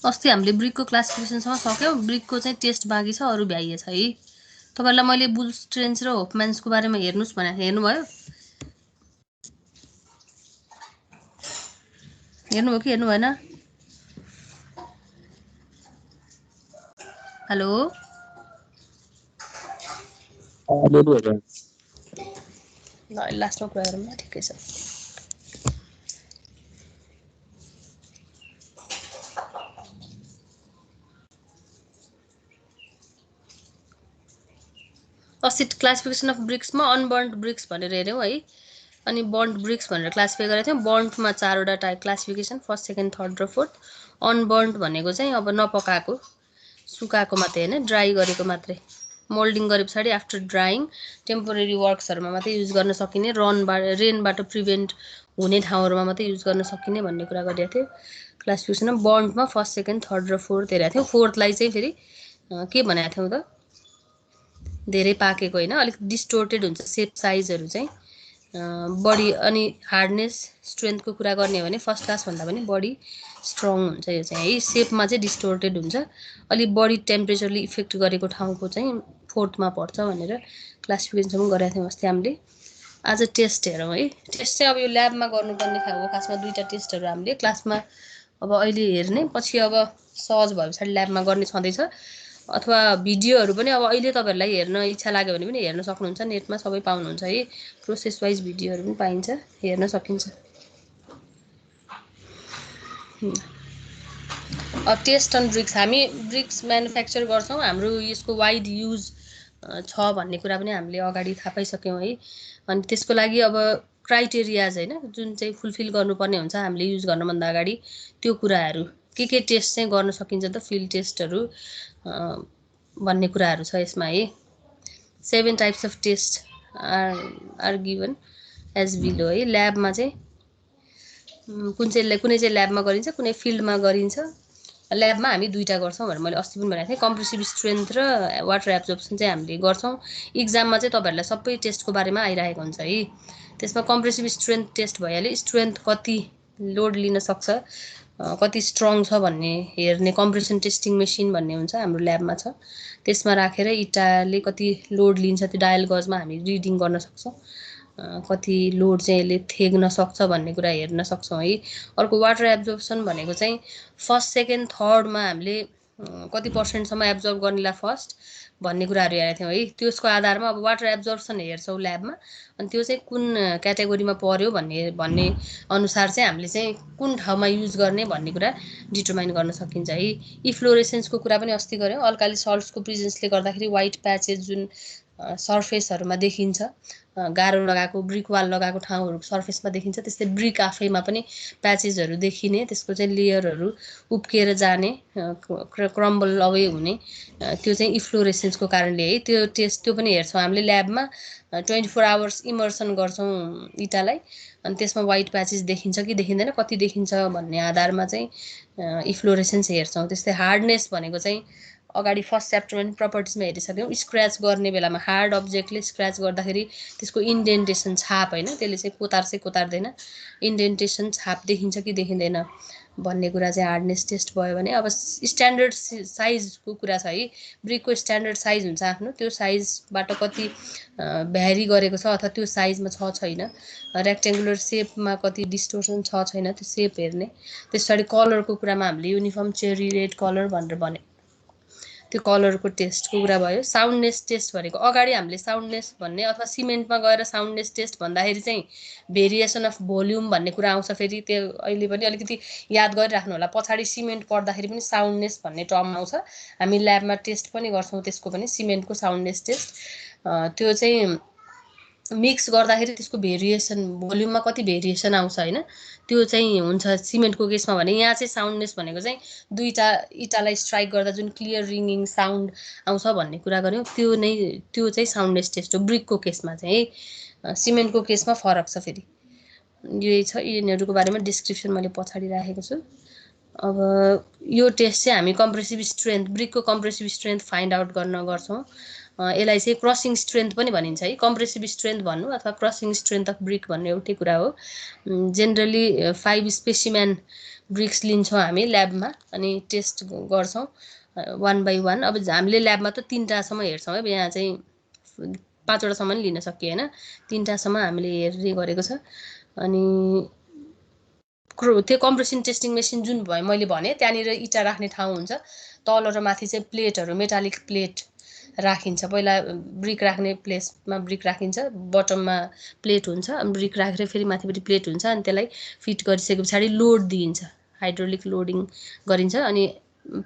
अस्ति हामीले ब्रिकको क्लासिफिकेसनसम्म सक्यौँ। ब्रिकको चाहिँ टेस्ट बाँकी छ, अरू भ्याइएछ है। तपाईँहरूलाई मैले बुल स्ट्रेन्च र होफम्यान्सको बारेमा हेर्नुहोस् भने हेर्नुभयो? हेर्नुभयो कि हेर्नु भएन? हेलो ल लास्टमा कुरा गरौँ न, ठिकै छ। अस्ति क्लासिफिकेसन अफ ब्रिक्समा अनबर्न्ड ब्रिक्स भनेर हेऱ्यौँ है, अनि बन्ड ब्रिक्स भनेर क्लासिफाई गरेको थियौँ। बन्डमा 4वटा type classification, first, second, third र फोर्थ। अनबर्न्ड भनेको चाहिँ अब नपकाएको, सुकाएको मात्रै होइन, ड्राई गरेको मात्रै। मोल्डिङ गरे पछाडि आफ्टर ड्राइङ टेम्पोरेरी वर्क्सहरूमा मात्रै युज गर्न सकिने, रेनबाट प्रिभेन्ट हुने ठाउँहरूमा मात्रै युज गर्न सकिने भन्ने कुरा गरिएको थियो। क्लासिफिकेसनमा बन्डमा फर्स्ट, सेकेन्ड, थर्ड र फोर्थ हेरेको थियौँ। फोर्थलाई चाहिँ फेरि के भनेको थियौँ त, धेरै पाकेको होइन, अलिक डिस्टोर्टेड हुन्छ सेप साइजहरू चाहिँ, बढी। अनि हार्डनेस स्ट्रेन्थको कुरा गर्ने हो भने फर्स्ट क्लास भन्दा पनि बढी स्ट्रङ हुन्छ यो चाहिँ है। सेपमा चाहिँ डिस्टोर्टेड हुन्छ, अलिक बढी टेम्परेचरले इफेक्ट गरेको ठाउँको चाहिँ फोर्थमा पर्छ भनेर क्लासिफिकेसनसम्म गरेका थियौँ अस्ति हामीले। आज टेस्ट हेरौँ है। टेस्ट चाहिँ अब यो ल्याबमा गर्नुपर्ने खालको खासमा 2टा टेस्टहरू हामीले क्लासमा अब अहिले हेर्ने, पछि अब सहज भए पछाडि ल्याबमा गर्ने छँदैछ। अथवा भिडियोहरू पनि अब अहिले तपाईँहरूलाई हेर्न इच्छा लाग्यो भने पनि हेर्न सक्नुहुन्छ, नेटमा सबै पाउनुहुन्छ है। प्रोसेस वाइज भिडियोहरू पनि पाइन्छ, हेर्न सकिन्छ। टेस्ट अन ब्रिक्स, हामी ब्रिक्स म्यानुफ्याक्चर गर्छौँ, हाम्रो यसको वाइड युज छ भन्ने कुरा पनि हामीले अगाडि थाहा पाइसक्यौँ है। अनि त्यसको लागि अब क्राइटेरियाज होइन, जुन चाहिँ फुलफिल गर्नुपर्ने हुन्छ हामीले युज गर्नुभन्दा अगाडि, त्यो कुराहरू के टेस्ट चाहिँ गर्न सकिन्छ त, फिल्ड टेस्टहरू भन्ने कुराहरू छ यसमा है। 7 types of test are given as below है। ल्याबमा चाहिँ कुनै चाहिँ ल्याबमा गरिन्छ, कुनै फिल्डमा गरिन्छ। ल्याबमा हामी 2टा गर्छौँ भनेर मैले अस्ति पनि भनेको थिएँ, कम्प्रेसिभ स्ट्रेन्थ र वाटर एब्जर्प्सन चाहिँ हामीले गर्छौँ। इक्जाममा चाहिँ तपाईँहरूलाई सबै टेस्टको बारेमा आइरहेको हुन्छ है। त्यसमा कम्प्रेसिभ स्ट्रेन्थ टेस्ट भइहाल्यो, स्ट्रेन्थ कति लोड लिन सक्छ, कति स्ट्रङ छ भन्ने हेर्ने कम्प्रेसन टेस्टिङ मेसिन भन्ने हुन्छ हाम्रो ल्याबमा छ। त्यसमा राखेर इँटाले कति लोड लिन्छ त्यो डायल गजमा हामी रिडिङ गर्न सक्छौँ, कति लोड चाहिँ यसले थेग्न सक्छ भन्ने कुरा हेर्न सक्छौँ है। अर्को वाटर एब्जर्प्सन भनेको चाहिँ फर्स्ट, सेकेन्ड, थर्डमा हामीले कति पर्सेन्टसम्म एब्जर्ब गर्नेलाई फर्स्ट भन्ने कुराहरू हेरेको थियौँ है। त्यसको आधारमा अब वाटर एब्जर्प्सन हेर्छौँ ल्याबमा, अनि त्यो चाहिँ कुन क्याटेगोरीमा पर्यो भन्ने अनुसार चाहिँ हामीले चाहिँ कुन ठाउँमा युज गर्ने भन्ने कुरा डिटरमाइन गर्न सकिन्छ है। इफ्लोरेसेन्सको कुरा पनि अस्ति गऱ्यौँ। अल्काली सल्ट्सको प्रेजेन्सले गर्दाखेरि वाइट प्याचेस जुन सर्फेसहरूमा देखिन्छ, गाह्रो लगाएको ब्रिक वाल लगाएको ठाउँहरू सर्फेसमा देखिन्छ, त्यस्तै ब्रिक आफैमा पनि प्याचेसहरू देखिने, त्यसको चाहिँ लेयरहरू उप्किएर जाने, क्रम्बल अवे हुने, त्यो चाहिँ इफ्लोरेसेन्सको कारणले है। त्यो टेस्ट त्यो पनि हेर्छौँ हामीले ल्याबमा। 24 आवर्स इमर्सन गर्छौँ इँटालाई, अनि त्यसमा वाइट प्याचेस देखिन्छ कि देखिँदैन, कति देखिन्छ भन्ने आधारमा चाहिँ इफ्लोरेसेन्स हेर्छौँ। त्यस्तै हार्डनेस भनेको चाहिँ अगाडि फर्स्ट च्याप्टरमा पनि प्रपर्टिजमा हेरिसक्यौँ। स्क्रच गर्ने बेलामा हार्ड अब्जेक्टले स्क्रच गर्दाखेरि त्यसको इन्डेन्टेसन छाप होइन, त्यसले चाहिँ कोतार्दैन, इन्डेन्टेसन छाप देखिन्छ कि देखिँदैन भन्ने कुरा चाहिँ हार्डनेस टेस्ट भयो भने। अब स्ट्यान्डर्ड साइजको कुरा छ है। ब्रिकको स्ट्यान्डर्ड साइज हुन्छ आफ्नो, त्यो साइजबाट कति भ्यारी गरेको छ अथवा त्यो साइजमा छ छैन, रेक्टेङ्गुलर सेपमा कति डिस्टोर्सन छ छैन, त्यो सेप हेर्ने। त्यस पछाडि कलरको कुरामा हामीले युनिफर्म चेरी रेड कलर भनेर भने, त्यो कलरको टेस्टको कुरा भयो। साउन्डनेस टेस्ट भनेको अगाडि हामीले साउन्डनेस भन्ने अथवा सिमेन्टमा गएर साउन्डनेस टेस्ट भन्दाखेरि चाहिँ भेरिएसन अफ भोल्युम भन्ने कुरा आउँछ। फेरि त्यो अहिले पनि अलिकति याद गरिराख्नु होला, पछाडि सिमेन्ट पढ्दाखेरि पनि साउन्डनेस भन्ने टर्म आउँछ। हामी ल्याबमा टेस्ट पनि गर्छौँ त्यसको पनि, सिमेन्टको साउन्डनेस टेस्ट। त्यो चाहिँ मिक्स गर्दाखेरि त्यसको भेरिएसन, भोल्युममा कति भेरिएसन आउँछ होइन, त्यो चाहिँ हुन्छ सिमेन्टको केसमा भने। यहाँ चाहिँ साउन्डनेस भनेको चाहिँ 2टा इँटालाई स्ट्राइक गर्दा जुन क्लियर रिङिङ साउन्ड आउँछ भन्ने कुरा गऱ्यौँ, त्यो चाहिँ साउन्डनेस टेस्ट हो ब्रिकको केसमा चाहिँ है। सिमेन्टको केसमा फरक छ फेरि। यही छ, यिनीहरूको बारेमा डिस्क्रिप्सन मैले पछाडि राखेको छु। अब यो टेस्ट चाहिँ हामी कम्प्रेसिभ स्ट्रेन्थ, ब्रिकको कम्प्रेसिभ स्ट्रेन्थ फाइन्ड आउट गर्न गर्छौँ। यसलाई चाहिँ क्रसिङ स्ट्रेन्थ पनि भनिन्छ है। कम्प्रेसिभ स्ट्रेन्थ भन्नु अथवा क्रसिङ स्ट्रेन्थ अफ ब्रिक भन्नु एउटै कुरा हो। जेनरली 5 स्पेसिमेन ब्रिक्स लिन्छौँ हामी ल्याबमा अनि टेस्ट गर्छौँ 1 by 1। अब हामीले ल्याबमा त 3टासम्म हेर्छौँ है, यहाँ चाहिँ 5वटासम्म नि लिन सकियो होइन, 3टासम्म हामीले हेर्ने गरेको छ। अनि त्यो कम्प्रेसन टेस्टिङ मेसिन जुन मैले भने त्यहाँनिर इँटा राख्ने ठाउँ हुन्छ, तल र माथि चाहिँ प्लेटहरू मेटालिक प्लेट राखिन्छ। पहिला ब्रिक राख्ने प्लेसमा ब्रिक राखिन्छ, बटममा प्लेट हुन्छ, ब्रिक राखेर फेरि माथिपट्टि प्लेट हुन्छ, अनि त्यसलाई फिट गरिसके पछाडि लोड दिइन्छ, हाइड्रोलिक लोडिङ गरिन्छ अनि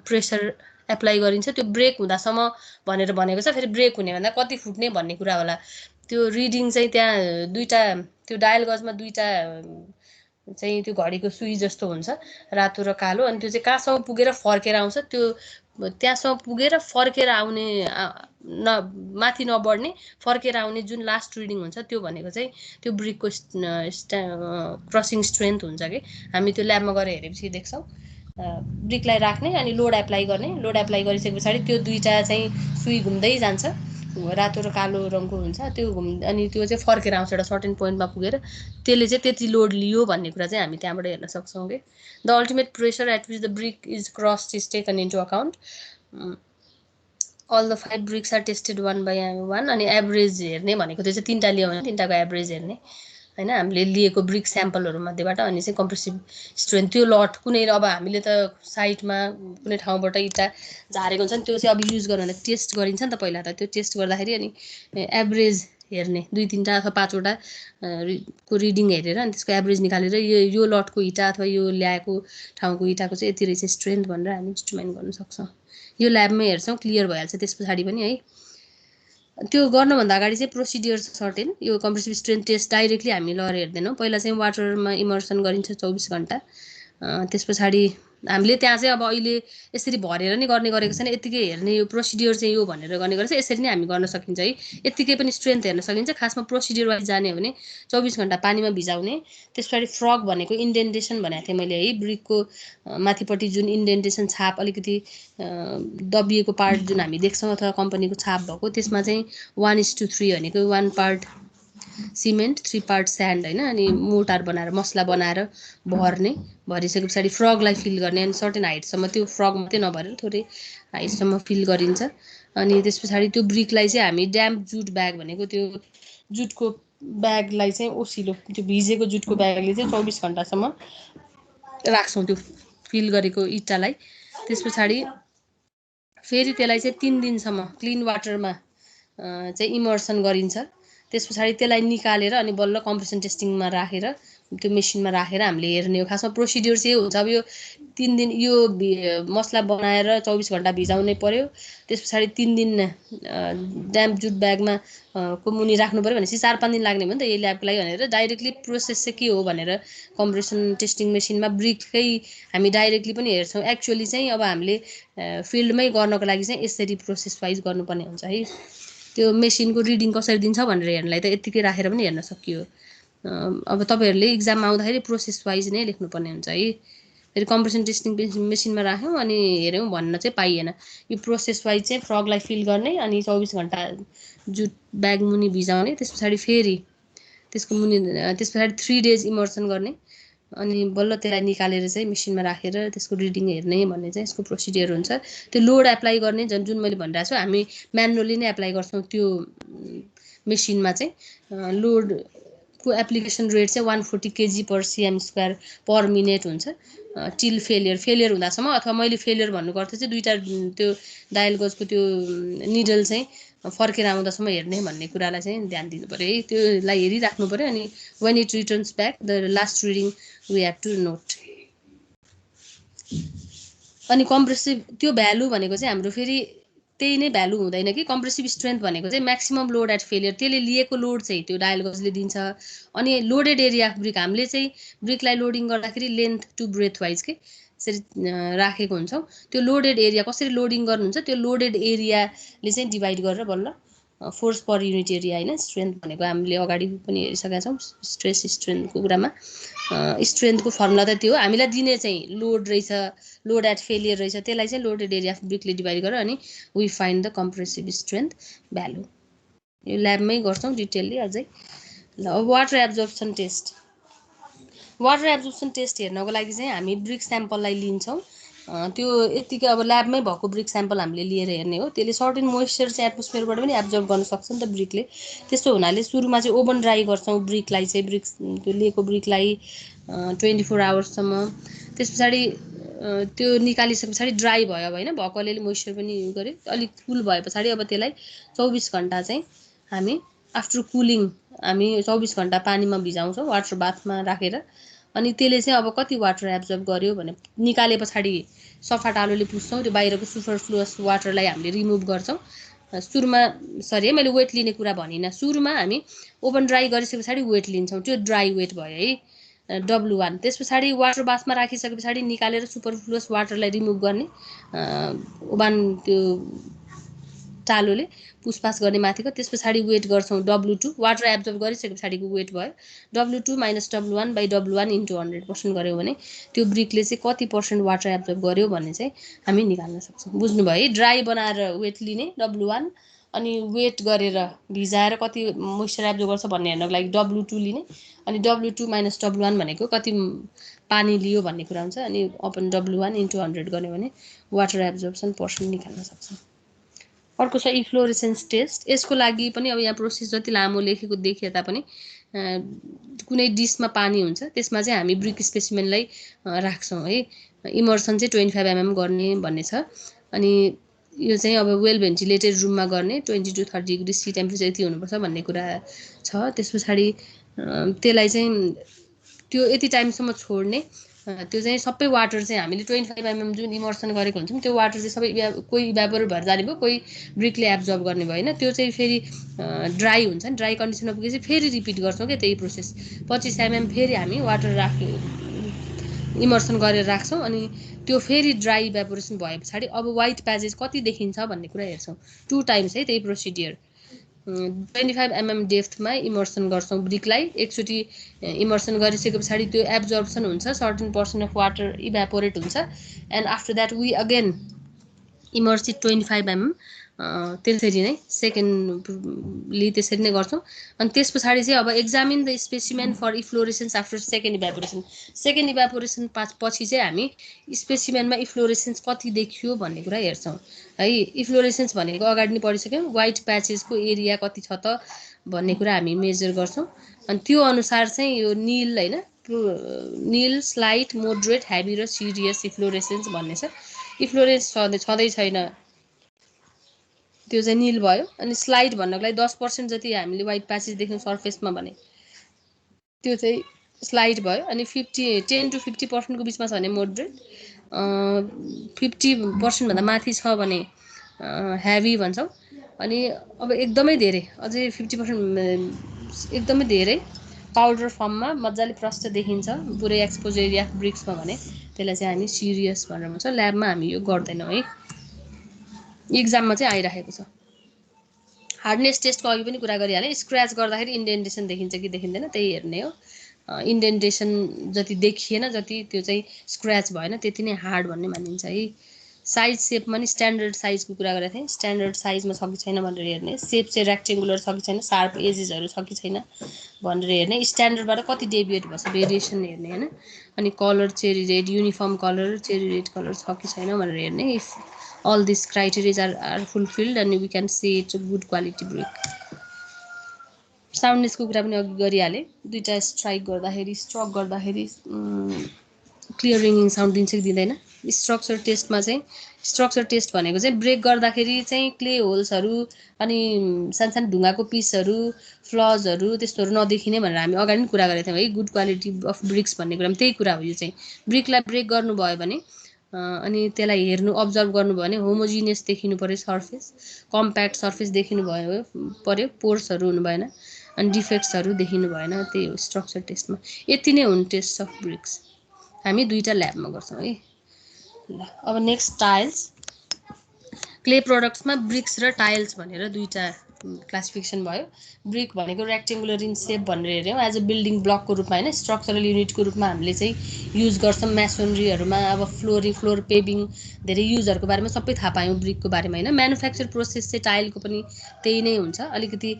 प्रेसर एप्लाई गरिन्छ। त्यो ब्रेक हुँदासम्म भनेर भनेको छ, फेरि ब्रेक हुने भन्दा कति फुट्ने भन्ने कुरा होला। त्यो रिडिङ चाहिँ त्यहाँ दुईटा, त्यो डायल गजमा दुईटा चाहिँ त्यो घडीको सुई जस्तो हुन्छ, रातो र कालो, अनि त्यो चाहिँ कहाँसम्म पुगेर फर्केर आउँछ, त्यो त्यहाँसम्म पुगेर फर्केर आउने माथि नबढ्ने फर्केर आउने जुन लास्ट रिडिङ हुन्छ त्यो भनेको चाहिँ त्यो ब्रिकको क्रसिङ स्ट्रेन्थ हुन्छ कि। हामी त्यो ल्याबमा गएर हेरेपछि देख्छौँ। ब्रिकलाई राख्ने अनि लोड एप्लाई गर्ने, लोड एप्लाई गरिसके पछाडि त्यो दुईटा चाहिँ सुई घुम्दै जान्छ, रातो र कालो रङको हुन्छ, त्यो अनि त्यो चाहिँ फर्केर आउँछ एउटा सर्टेन पोइन्टमा पुगेर, त्यसले चाहिँ त्यति लोड लियो भन्ने कुरा चाहिँ हामी त्यहाँबाट हेर्न सक्छौँ कि। The ultimate pressure at which the brick is crushed is taken into account. All the 5 bricks are tested 1 by 1। अनि एभरेज हेर्ने भनेको त्यो चाहिँ 3टा लियो भने 3टाको एभरेज हेर्ने होइन, हामीले लिएको ब्रिक स्याम्पलहरू मध्येबाट। अनि चाहिँ कम्प्रेसिभ स्ट्रेन्थ त्यो लट कुनै, अब हामीले त साइडमा कुनै ठाउँबाट इँटा झारेको हुन्छ नि, त्यो चाहिँ अब युज गर्नु भने टेस्ट गरिन्छ नि त पहिला त, त्यो टेस्ट गर्दाखेरि अनि एभरेज हेर्ने 2-3टा अथवा 5वटा को रिडिङ हेरेर अनि त्यसको एभरेज निकालेर यो लटको इँटा अथवा यो ल्याएको ठाउँको इँटाको चाहिँ यति रहेछ स्ट्रेन्थ भनेर हामी डिटर्माइन गर्न सक्छौँ। यो ल्याबमै हेर्छौँ, क्लियर भइहाल्छ त्यस पछाडि पनि है। त्यो गर्नुभन्दा अगाडि चाहिँ प्रोसिडियर छ सर्टेन। यो कम्प्रेसिभ स्ट्रेन्थ टेस्ट डाइरेक्टली हामी लगेर हेर्दैनौँ, पहिला चाहिँ वाटरमा इमर्सन गरिन्छ 24 घन्टा। त्यस पछाडि हामीले त्यहाँ चाहिँ अब अहिले यसरी भरेर नि गर्ने गरेको छैन, यत्तिकै हेर्ने, यो प्रोसिडियर चाहिँ यो भनेर गर्ने गरेको छ, यसरी नै हामी गर्न सकिन्छ है, यत्तिकै पनि स्ट्रेन्थ हेर्न सकिन्छ। खासमा प्रोसिडियर वाइज जाने हो भने 24 घन्टा पानीमा भिजाउने। त्यस पछाडि फ्रग भनेको इन्डेन्टेसन भनेको थिएँ मैले है, ब्रिकको माथिपट्टि जुन इन्डेन्टेसन छाप अलिकति दबिएको पार्ट जुन हामी देख्छौँ अथवा कम्पनीको छाप भएको, त्यसमा चाहिँ 1:3 भनेको 1 पार्ट सिमेन्ट 3 पार्ट स्यान्ड होइन, अनि मोटार बनाएर मसला बनाएर भर्ने, भरिसके पछाडि फ्रगलाई फिल गर्ने, अनि सर्टेन हाइटसम्म त्यो फ्रग मात्रै नभरेर थोरै हाइटसम्म फिल गरिन्छ। अनि त्यस पछाडि त्यो ब्रिकलाई चाहिँ हामी ड्याम्प जुट ब्याग भनेको त्यो जुटको ब्यागलाई चाहिँ ओसिलो, त्यो भिजेको जुटको ब्यागले चाहिँ 24 घन्टासम्म राख्छौँ त्यो फिल गरेको इँटालाई। त्यस पछाडि फेरि त्यसलाई चाहिँ 3 दिनसम्म क्लिन वाटरमा चाहिँ इमर्सन गरिन्छ। त्यस पछाडि त्यसलाई निकालेर अनि बल्ल कम्प्रेसन टेस्टिङमा राखेर त्यो मेसिनमा राखेर हामीले हेर्ने हो। खासमा प्रोसिडियर चाहिँ हुन्छ, अब यो 3 दिन यो मसला बनाएर 24 घन्टा भिजाउनै पर्यो, त्यस पछाडि 3 दिन ड्याम्प जुट ब्यागमा को मुनि राख्नु पऱ्यो भनेपछि 4-5 दिन लाग्ने भयो नि त यही ल्याबको लागि भनेर। डाइरेक्टली प्रोसेस चाहिँ के हो भनेर कम्प्रेसन टेस्टिङ मेसिनमा ब्रिककै हामी डाइरेक्टली पनि हेर्छौँ। एक्चुअली चाहिँ अब हामीले फिल्डमै गर्नको लागि चाहिँ यसरी प्रोसेस वाइज गर्नुपर्ने हुन्छ है। त्यो मेसिनको रिडिङ कसरी दिन्छ भनेर हेर्नलाई त यत्तिकै राखेर पनि हेर्न सकियो। अब तपाईँहरूले इक्जाममा आउँदाखेरि प्रोसेस वाइज नै लेख्नुपर्ने हुन्छ है। फेरि कम्प्रेसन टेस्टिङ मेसिनमा राख्यौँ अनि हेऱ्यौँ भन्न चाहिँ पाइएन। यो प्रोसेस वाइज चाहिँ फ्रगलाई फिल गर्ने अनि 24 घन्टा जुट ब्याग मुनि भिजाउने, त्यस पछाडि फेरि त्यसको मुनि त्यस पछाडि 3 डेज इमर्सन गर्ने, अनि बल्ल त्यसलाई निकालेर चाहिँ मेसिनमा राखेर त्यसको रिडिङ हेर्ने भन्ने चाहिँ यसको प्रोसिडियर हुन्छ। त्यो लोड एप्लाई गर्ने जुन मैले भनिरहेको छु, हामी म्यानुअली नै एप्लाई गर्छौँ त्यो मेसिनमा चाहिँ। लोडको एप्लिकेसन रेट चाहिँ 140 kg/cm² पर मिनट हुन्छ टिल फेलियर हुँदासम्म, अथवा मैले फेलियर भन्नुको अर्थ चाहिँ 2टा त्यो डायल गजको त्यो निडल चाहिँ फर्केर आउँदासम्म हेर्ने भन्ने कुरालाई चाहिँ ध्यान दिनु पऱ्यो है। त्योलाई हेरिराख्नु पऱ्यो। अनि when it returns back the last reading we have to note. अनि कम्प्रेसिभ त्यो भ्यालु भनेको चाहिँ हाम्रो फेरि त्यही नै भ्यालु हुँदैन कि। कम्प्रेसिभ स्ट्रेन्थ भनेको चाहिँ म्याक्सिमम लोड एट फेलियर, त्यसले लिएको लोड चाहिँ त्यो डायल गजले दिन्छ। अनि लोडेड एरिया अफ ब्रिक, हामीले चाहिँ ब्रिकलाई लोडिङ गर्दाखेरि लेन्थ टु ब्रेथ वाइज के यसरी राखेको हुन्छौँ। त्यो लोडेड एरिया कसरी लोडिङ गर्नुहुन्छ, त्यो लोडेड एरियाले चाहिँ डिभाइड गरेर बल्ल फोर्स पर युनिट एरिया होइन, स्ट्रेन्थ भनेको हामीले अगाडि पनि हेरिसकेका छौँ स्ट्रेस स्ट्रेन्थको कुरामा। स्ट्रेन्थको फर्मुला त त्यो हो, हामीलाई दिने चाहिँ लोड रहेछ, लोड एट फेलियर रहेछ, त्यसलाई चाहिँ लोडेड एरिया अफ ब्रिकले डिभाइड गरेर अनि we find the compressive strength value. यो ल्याबमै गर्छौँ डिटेलली अझै। ल अब water absorption test. Water absorption test हेर्नको लागि चाहिँ हामी ब्रिक स्याम्पललाई लिन्छौँ। त्यो यतिकै अब ल्याबमै भएको ब्रिक स्याम्पल हामीले लिएर हेर्ने हो। त्यसले सर्टेन मोइस्चर चाहिँ एटमोस्फियरबाट पनि एब्जर्भ गर्न सक्छ नि त ब्रिकले। त्यस्तो हुनाले सुरुमा चाहिँ ओभन ड्राई गर्छौँ ब्रिकलाई चाहिँ, त्यो लिएको ब्रिकलाई 24 आवर्ससम्म। त्यस पछाडि त्यो निकालिसके पछाडि ड्राई भयो अब होइन, भएको अलिअलि मोइस्चर पनि उयो गऱ्यो, अलिक कुल भए पछाडि अब त्यसलाई 24 घन्टा चाहिँ हामी आफ्टर कुलिङ हामी 24 घन्टा पानीमा भिजाउँछौँ वाटर बाथमा राखेर। अनि त्यसले चाहिँ अब कति वाटर एब्जर्ब गर्यो भने निकाले पछाडि सफा टालोले पुस्छौँ, त्यो बाहिरको सुपरफ्लुअस वाटरलाई हामीले रिमुभ गर्छौँ। सुरुमा सरी है मैले वेट लिने कुरा भनिनँ, सुरुमा हामी ओभन ड्राई गरिसके पछाडि वेट लिन्छौँ, त्यो ड्राई वेट भयो है W1। त्यस पछाडि वाटर बाथमा राखिसके पछाडि निकालेर सुपरफ्लुअस वाटरलाई रिमुभ गर्ने ओभन त्यो टालोले पुसपास गर्ने माथिको। त्यस पछाडि वेट गर्छौँ W2, वाटर एब्जर्ब गरिसके पछाडिको वेट भयो W2 - W1 / W1 × 100% गऱ्यो भने त्यो ब्रिकले चाहिँ कति पर्सेन्ट वाटर एब्जर्ब गर्यो भन्ने चाहिँ हामी निकाल्न सक्छौँ। बुझ्नुभयो है, ड्राई बनाएर वेट लिने W1 अनि वेट गरेर भिजाएर कति मोइस्चर एब्जर्ब गर्छ भन्ने हेर्नको लागि W2 लिने, अनि W2 - W1 भनेको कति पानी लियो भन्ने कुरा हुन्छ, अनि अपन W1 × 100 गर्यो भने वाटर एब्जर्प्सन पर्सेन्ट निकाल्न सक्छौँ। अर्को छ इफ्लोरेसेन्स टेस्ट। यसको लागि पनि अब यहाँ प्रोसेस जति लामो लेखेको देखिए तापनि कुनै डिसमा पानी हुन्छ, त्यसमा चाहिँ हामी ब्रिक स्पेसिमेनलाई राख्छौँ है। इमर्सन चाहिँ 25 mm गर्ने भन्ने छ। अनि यो चाहिँ अब वेल भेन्टिलेटेड रुममा गर्ने, 20 to 30 डिग्री सी टेम्परेचर यति हुनुपर्छ भन्ने कुरा छ। त्यस पछाडि त्यसलाई चाहिँ त्यो यति टाइमसम्म छोड्ने, त्यो चाहिँ सबै वाटर चाहिँ हामीले 25 mm जुन इमर्सन गरेको हुन्छौँ त्यो वाटर चाहिँ सबै कोही इभ्यापोरेट भएर जाने भयो, कोही ब्रिकले एब्जर्ब गर्ने भयो होइन। त्यो चाहिँ फेरि ड्राई हुन्छ नि, ड्राई कन्डिसनमा पुगेपछि फेरि रिपिट गर्छौँ क्या त्यही प्रोसेस। 25 mm फेरि हामी वाटर इमर्सन गरेर राख्छौँ, अनि त्यो फेरि ड्राई इभ्यापोरेसन भए पछाडि अब वाइट प्याचेस कति देखिन्छ भन्ने कुरा हेर्छौँ। 2 टाइम्स है त्यही प्रोसिडियर। 25 mm डेप्थमा इमर्सन गर्छौँ ब्रिकलाई। एकचोटि इमर्सन गरिसके पछाडि त्यो एब्जर्प्सन हुन्छ, certain percent of water evaporate हुन्छ, and after that we again immerse it 25 mm। त्यसरी नै सेकेन्डली त्यसरी नै गर्छौँ। अनि त्यस पछाडि चाहिँ अब examine the specimen for efflorescence after second evaporation. Second evaporation पछि चाहिँ हामी स्पेसिमेनमा इफ्लोरेसेन्स कति देखियो भन्ने कुरा हेर्छौँ है। इफ्लोरेसेन्स भनेको अगाडि नै पढिसक्यौँ, वाइट प्याचेसको एरिया कति छ त भन्ने कुरा हामी मेजर गर्छौँ। अनि त्यो अनुसार चाहिँ यो निल होइन, निल, स्लाइट, मोडरेट, हेभी र सिरियस इफ्लोरेसेन्स भन्ने छ। इफ्लोरेन्स छँदै छैन त्यो चाहिँ निल भयो। अनि स्लाइड भन्नको लागि 10% जति हामीले वाइट प्याचेस देख्यौँ सर्फेसमा भने त्यो चाहिँ स्लाइड भयो। अनि 10 to 50% को बिचमा छ भने मोडरेट, 50% भन्दा माथि छ भने हेभी भन्छौँ। अनि अब एकदमै धेरै अझै 50% एकदमै धेरै पाउडर फर्ममा मजाले प्रष्ट देखिन्छ पुरै एक्सपोजर एरिया ब्रिक्समा भने त्यसलाई चाहिँ हामी सिरियस भनेर भन्छौँ। ल्याबमा हामी यो गर्दैनौँ है, इक्जाममा चाहिँ आइराखेको छ। हार्डनेस टेस्टको अघि पनि कुरा गरिहालेँ, स्क्रैच गर्दाखेरि इन्डेन्टेसन देखिन्छ कि देखिँदैन त्यही हेर्ने हो। इन्डेन्टेसन जति देखिएन, जति त्यो चाहिँ स्क्रैच भएन, त्यति नै हार्ड भन्ने मानिन्छ है। साइज सेपमा नि स्ट्यान्डर्ड साइजको कुरा गरेको थिएँ, स्ट्यान्डर्ड साइजमा छ कि छैन भनेर हेर्ने। सेप चाहिँ रेक्टेङ्गुलर छ कि छैन, सार्प एजेसहरू छ कि छैन भनेर हेर्ने। स्ट्यान्डर्डबाट कति डेभिएट भएछ भेरिएसन हेर्ने होइन। अनि colour cherry red, uniform colour cherry red colour छ कि छैन भनेर हेर्ने। If all these criteria are fulfilled and we can say it's a good quality brick. साउन्डनेसको कुरा पनि अघि गरिहालेँ, दुईवटा स्ट्राइक गर्दाखेरि स्ट्रक गर्दाखेरि क्लियर रिङिङ साउन्ड दिन्छ कि दिँदैन। स्ट्रक्चर टेस्टमा चाहिँ स्ट्रक्चर टेस्ट भनेको चाहिँ ब्रेक गर्दाखेरि चाहिँ क्ले होल्सहरू अनि सानसानो ढुङ्गाको पिसहरू फ्लजहरू त्यस्तोहरू नदेखिने भनेर हामी अगाडि नै कुरा गरेको थियौँ है। गुड क्वालिटी अफ ब्रिक्स भन्ने कुरा पनि त्यही कुरा हो। यो चाहिँ ब्रिकलाई ब्रेक गर्नुभयो भने अनि त्यसलाई हेर्नु अब्जर्भ गर्नुभयो भने होमोजिनियस देखिनु पऱ्यो सर्फेस, कम्प्याक्ट सर्फेस देखिनु पऱ्यो, पोर्सहरू हुनु भएन, अनि डिफेक्ट्सहरू देखिनु भएन। त्यही हो स्ट्रक्चर टेस्टमा। यति नै हुन् टेस्ट अफ ब्रिक्स, हामी दुईवटा ल्याबमा गर्छौँ है। ल अब नेक्स्ट टाइल्स। क्ले प्रडक्ट्समा ब्रिक्स र टाइल्स भनेर दुईवटा क्लासिफिकेसन भयो। ब्रिक भनेको रेक्टेङ्गुलर इन सेप भनेर हेऱ्यौँ एज अ बिल्डिङ ब्लकको रूपमा होइन, स्ट्रक्चरल युनिटको रूपमा हामीले चाहिँ युज गर्छौँ मेसोनरीहरूमा। अब फ्लोर पेभिङ धेरै युजहरूको बारेमा सबै थाहा पायौँ ब्रिकको बारेमा होइन। म्यानुफ्याक्चर प्रोसेस चाहिँ टाइलको पनि त्यही नै हुन्छ। अलिकति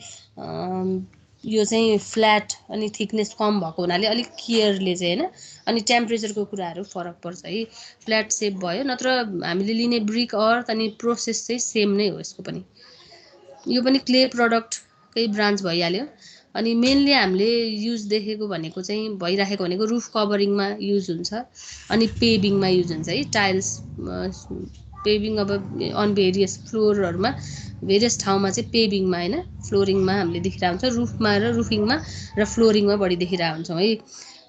यो चाहिँ फ्ल्याट अनि थिकनेस कम भएको हुनाले अलिक केयरले चाहिँ होइन, अनि टेम्परेचरको कुराहरू फरक पर्छ है। फ्ल्याट सेप भयो, नत्र हामीले लिने ब्रिक अर्थ अनि प्रोसेस चाहिँ सेम नै हो यसको पनि। यो पनि क्ले प्रडक्टकै ब्रान्च भइहाल्यो। अनि मेनली हामीले युज देखेको भनेको चाहिँ भइराखेको भनेको रुफ कभरिङमा युज हुन्छ अनि पेभिङमा युज हुन्छ है। टाइल्स पेभिङ अब अन भेरियस फ्लोरहरूमा भेरियस ठाउँमा चाहिँ पेभिङमा होइन, फ्लोरिङमा हामीले देखिरहेको हुन्छ, रुफमा र रुफिङमा र फ्लोरिङमा बढी देखिरहेको हुन्छौँ है।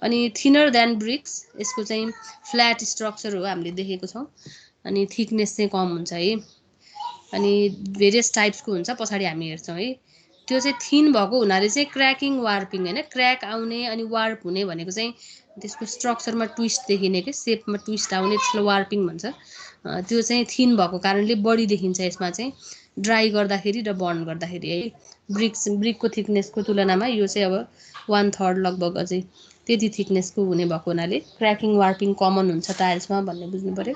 अनि थिनर देन ब्रिक्स, यसको चाहिँ फ्ल्याट स्ट्रक्चर हो हामीले देखेको छौँ, अनि थिकनेस चाहिँ कम हुन्छ है। अनि भेरियस टाइप्सको हुन्छ, पछाडि हामी हेर्छौँ है। त्यो चाहिँ थिन भएको हुनाले चाहिँ क्र्याकिङ वार्पिङ होइन, क्र्याक आउने अनि वार्प हुने भनेको चाहिँ त्यसको स्ट्रक्चरमा ट्विस्ट देखिने के सेपमा ट्विस्ट आउने, त्यसलाई वार्पिङ भन्छ। त्यो चाहिँ थिन भएको कारणले बढी देखिन्छ यसमा चाहिँ ड्राई गर्दाखेरि र बर्न गर्दाखेरि है। ब्रिकको थिकनेसको तुलनामा यो चाहिँ अब 1/3 लगभग अझै त्यति थिकनेसको हुने भएको हुनाले क्र्याकिङ वार्पिङ कमन हुन्छ टाइल्समा भन्ने बुझ्नु पऱ्यो।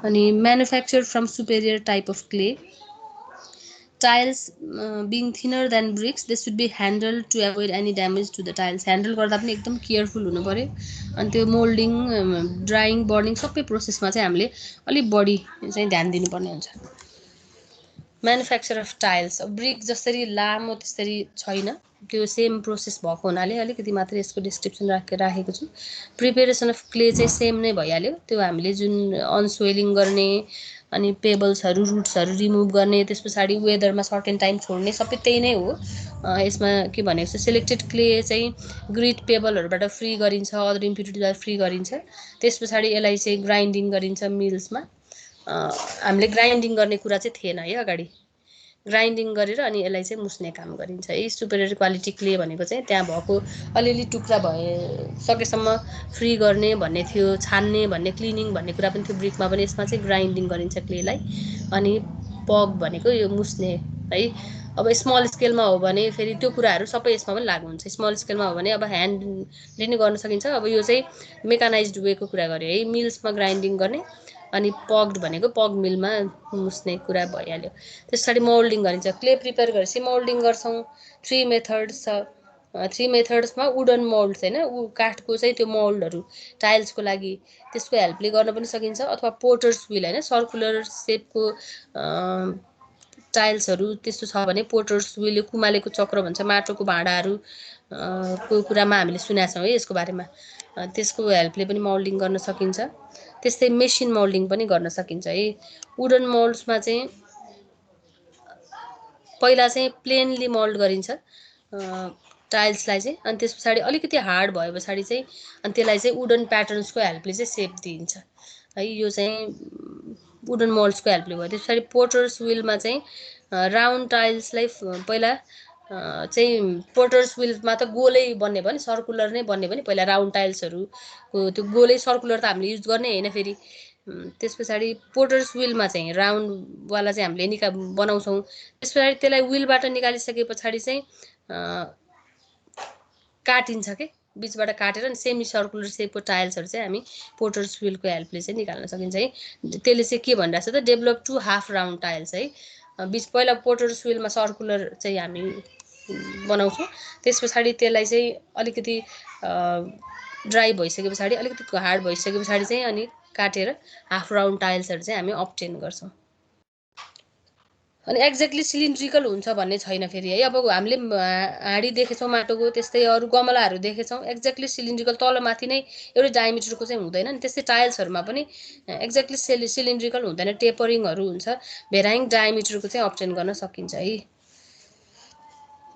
अनि manufacture from superior type of clay tiles being thinner than bricks they should be handle to avoid any damage to the tiles. Handle गर्दा पनि एकदम केयरफुल हुनु पऱ्यो। अनि त्यो मोल्डिङ ड्राइङ बर्निङ सबै प्रोसेसमा चाहिँ हामीले अलिक बढी चाहिँ ध्यान दिनुपर्ने हुन्छ। म्यानुफ्याक्चर अफ टाइल्स, ब्रिक जसरी लामो त्यसरी छैन, त्यो सेम प्रोसेस भएको हुनाले अलिकति मात्रै यसको डिस्क्रिप्सन राखेको छु। प्रिपेरेसन अफ क्ले चाहिँ सेम नै भइहाल्यो। त्यो हामीले जुन अनसोइलिङ गर्ने अनि पेबल्सहरू रुट्सहरू रिमुभ गर्ने, त्यस पछाडि वेदरमा सर्टेन टाइम छोड्ने, सबै त्यही नै हो। यसमा के भनेको छ, सेलेक्टेड क्ले चाहिँ ग्रिड पेबलहरूबाट फ्री गरिन्छ, अदर इम्प्युरिटीबाट फ्री गरिन्छ। त्यस पछाडि यसलाई चाहिँ ग्राइन्डिङ गरिन्छ मिल्समा। हामीले ग्राइन्डिङ गर्ने कुरा चाहिँ थिएन है अगाडि, ग्राइन्डिङ गरेर अनि यसलाई चाहिँ मुस्ने काम गरिन्छ है। सुपेरियर क्वालिटी क्ले भनेको चाहिँ त्यहाँ भएको अलिअलि टुक्रा भए सकेसम्म फ्री गर्ने भन्ने थियो, छान्ने भन्ने, क्लिनिङ भन्ने कुरा पनि थियो ब्रिकमा पनि। यसमा चाहिँ ग्राइन्डिङ गरिन्छ क्लेलाई। अनि पग भनेको यो मुस्ने है। अब स्मल स्केलमा हो भने फेरि त्यो कुराहरू सबै यसमा पनि लागु हुन्छ। स्मल स्केलमा हो भने अब ह्यान्डले नै गर्न सकिन्छ। अब यो चाहिँ मेकानाइज्ड वेको कुरा गर्यो है, मिल्समा ग्राइन्डिङ गर्ने। अनि पग्ड भनेको पग मिलमा मुस्ने कुरा भइहाल्यो। त्यस पछाडि मोल्डिङ गरिन्छ। क्ले प्रिपेयर गरेपछि मोल्डिङ गर्छौँ। 3 मेथड्स छ। 3 मेथड्समा वुडन मोल्ड होइन, काठको चाहिँ त्यो मोल्डहरू टाइल्सको लागि त्यसको हेल्पले गर्न पनि सकिन्छ, अथवा पोटर्स व्हिल होइन, सर्कुलर सेपको टाइल्सहरू त्यस्तो छ भने पोटर्स व्हिल, कुमालेको चक्र भन्छ, माटोको भाँडाहरू को कुरामा हामीले सुनेका छौँ है यसको बारेमा। त्यसको हेल्पले पनि मोल्डिङ गर्न सकिन्छ। त्यस्तै मेसिन मोल्डिङ पनि गर्न सकिन्छ है। वुडन मोल्ड्समा चाहिँ पहिला चाहिँ प्लेनली मोल्ड गरिन्छ टाइल्सलाई चाहिँ, अनि त्यस पछाडि अलिकति हार्ड भए पछाडि चाहिँ अनि त्यसलाई चाहिँ वुडन प्याटर्न्सको हेल्पले चाहिँ सेप दिइन्छ है। यो चाहिँ वुडन मोल्ड्सको हेल्पले भयो। त्यस पछाडि पोटर्स व्हिलमा चाहिँ राउन्ड टाइल्सलाई पहिला चाहिँ पोटर्स व्हिलमा त गोलै बन्ने भयो नि, सर्कुलर नै बन्ने भयो नि पहिला। राउन्ड टाइल्सहरूको त्यो गोलै सर्कुलर त हामीले युज गर्ने होइन फेरि। त्यस पछाडि पोटर्स व्हिलमा चाहिँ राउन्डवाला चाहिँ हामीले बनाउँछौँ। त्यस पछाडि त्यसलाई व्हिलबाट निकालिसके पछाडि चाहिँ काटिन्छ के, बिचबाट काटेर अनि सेमी सर्कुलर सेपको टाइल्सहरू चाहिँ हामी पोटर्स व्हिलको हेल्पले चाहिँ निकाल्न सकिन्छ है। त्यसले चाहिँ के भनिरहेको छ त, develop to half round tiles है। बिच पहिला पोटर्स व्हिलमा सर्कुलर चाहिँ हामी बनाउँछौँ। त्यस पछाडि त्यसलाई चाहिँ अलिकति ड्राई भइसके पछाडि, अलिकति हार्ड भइसके पछाडि चाहिँ अनि काटेर हाफ राउन्ड टाइल्सहरू चाहिँ हामी अब्टेन गर्छौँ। अनि एक्ज्याक्टली सिलिन्ड्रिकल हुन्छ भन्ने छैन फेरि है। अब हामीले हाँडी देखेछौँ माटोको, त्यस्तै अरू गमलाहरू देखेछौँ, एक्ज्याक्टली सिलिन्ड्रिकल तलमाथि नै एउटै डायमिटरको चाहिँ हुँदैन नि। त्यस्तै टाइल्सहरूमा पनि एक्ज्याक्टली सिलिन्ड्रिकल हुँदैन, टेपरिङहरू हुन्छ। भेराइङ डायमिटरको चाहिँ अब्टेन गर्न सकिन्छ है।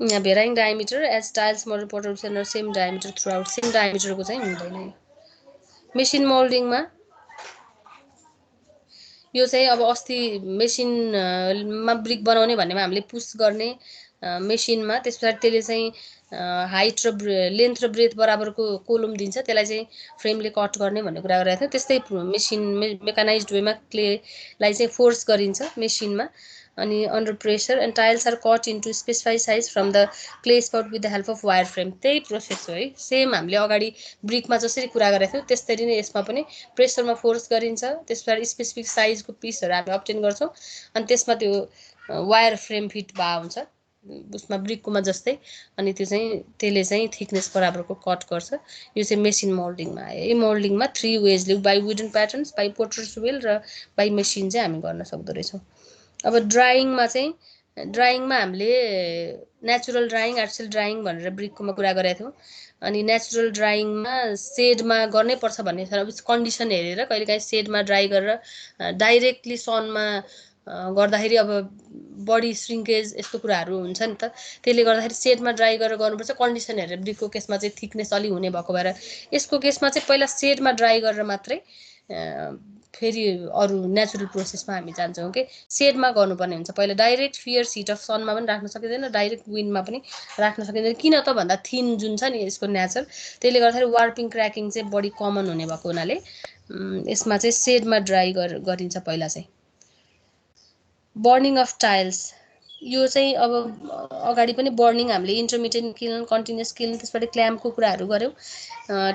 यहाँ varying diameter as tiles mould potters and same diameter throughout, सेम डायमिटरको चाहिँ हुँदैन। मेसिन मोल्डिङमा यो चाहिँ अब अस्ति मेसिनमा ब्रिक बनाउने भन्नेमा हामीले पुस गर्ने मेसिनमा, त्यस पछाडि त्यसले चाहिँ हाइट र लेन्थ र ब्रेथ बराबरको कोलम दिन्छ, त्यसलाई चाहिँ फ्रेमले कट गर्ने भन्ने कुरा गरेको थियो। त्यस्तै मेसिन मेकानाइज्ड वेमा क्लेलाई चाहिँ फोर्स गरिन्छ मेसिनमा, अनि under pressure and tiles are cut into specified size from the clay spot with the help of wire frame. त्यही प्रोसेस हो है, सेम हामीले अगाडि ब्रिकमा जसरी कुरा गरेको थियौँ त्यस्तरी नै यसमा पनि प्रेसरमा फोर्स गरिन्छ, त्यस पछाडि स्पेसिफिक साइजको पिसहरू हामी अब्टेन गर्छौँ अनि त्यसमा त्यो वायर फ्रेम फिट भए हुन्छ उसमा ब्रिककोमा जस्तै, अनि त्यो चाहिँ त्यसले चाहिँ थिकनेस बराबरको कट गर्छ। यो चाहिँ मेसिन मोल्डिङमा आयो। यो मोल्डिङमा 3 Wesley by wooden patterns, by potters wheel र बाई मेसिन चाहिँ हामी गर्न सक्दो रहेछौँ। अब ड्राइङमा चाहिँ ड्राइङमा हामीले नेचुरल ड्राइङ, आर्टिफिसियल ड्राइङ भनेर ब्रिककोमा कुरा गरेका थियौँ। अनि नेचुरल ड्राइङमा सेडमा गर्नै पर्छ भन्ने छ, अब कन्डिसन हेरेर कहिलेकाहीँ सेडमा ड्राई गरेर डाइरेक्टली सनमा गर्दाखेरि अब बडी श्रिङ्केज यस्तो कुराहरू हुन्छ नि त, त्यसले गर्दाखेरि सेडमा ड्राई गरेर गर्नुपर्छ। कन्डिसन हेरेर ब्रिकको केसमा चाहिँ थिकनेस अलि हुने भएको भएर यसको केसमा चाहिँ पहिला सेडमा ड्राई गरेर मात्रै फेरि अरू नेचुरल प्रोसेसमा हामी जान्छौँ कि सेडमा गर्नुपर्ने हुन्छ। पहिला डाइरेक्ट फियर्स हिट अफ सनमा पनि राख्न सकिँदैन, डाइरेक्ट विन्डमा पनि राख्न सकिँदैन। किन त भन्दा थिन जुन छ नि यसको नेचर, त्यसले गर्दाखेरि वार्पिङ क्र्याकिङ चाहिँ बढी कमन हुने भएको हुनाले यसमा चाहिँ सेडमा ड्राई गरिन्छ पहिला चाहिँ। बर्निङ अफ टाइल्स, यो चाहिँ अब अगाडि पनि बर्निङ हामीले इन्टरमिडिएट किल्न, कन्टिन्युस किल्न, त्यसबाट क्ल्याम्पको कुराहरू गऱ्यौँ।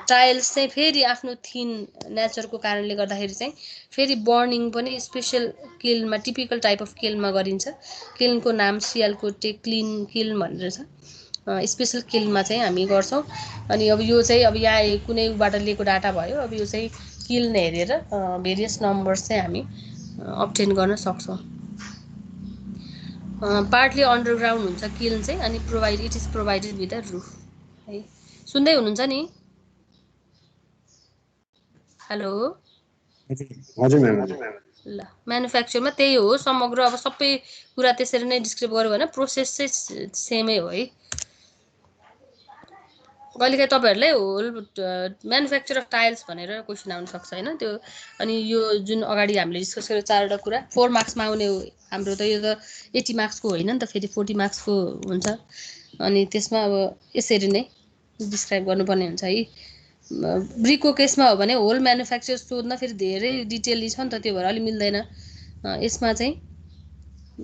टाइल्स चाहिँ फेरि आफ्नो थिन नेचरको कारणले गर्दाखेरि चाहिँ फेरि बर्निङ पनि स्पेसल किल्नमा, टिपिकल टाइप अफ किल्नमा गरिन्छ। किल्नको नाम सियालकोटे क्लिन किल्न भनेर छ। स्पेसल किल्नमा चाहिँ हामी गर्छौँ। अनि अब यो चाहिँ अब यहाँ कुनै उबाट लिएको डाटा भयो, अब यो चाहिँ किल्न हेरेर भेरियस नम्बर्स चाहिँ हामी अब्टेन गर्न सक्छौँ। पार्टली अन्डरग्राउन्ड हुन्छ किल्न चाहिँ, अनि it is provided with a roof है। सुन्दै हुनुहुन्छ नि? हेलो, हजुर म्याम। ल म्यानुफ्याक्चरमा त्यही हो समग्र, अब सबै कुरा त्यसरी नै डिस्क्राइब गर्यो भने प्रोसेस चाहिँ सेमै हो है। कहिलेकाहीँ तपाईँहरूलाई होल म्यानुफ्याक्चर अफ टाइल्स भनेर क्वेसन आउन सक्छ होइन त्यो। अनि यो जुन अगाडि हामीले डिस्कस गरेको 4वटा कुरा 4 मार्क्समा आउने हो, हाम्रो त यो त 80 मार्क्सको होइन नि त, फेरि 40 मार्क्सको हुन्छ। अनि त्यसमा अब यसरी नै डिस्क्राइब गर्नुपर्ने हुन्छ है। ब्रिकको केसमा हो भने होल म्यानुफ्याक्चर सोध्न फेरि धेरै डिटेलली छ नि त, त्यो भएर अलि मिल्दैन। यसमा चाहिँ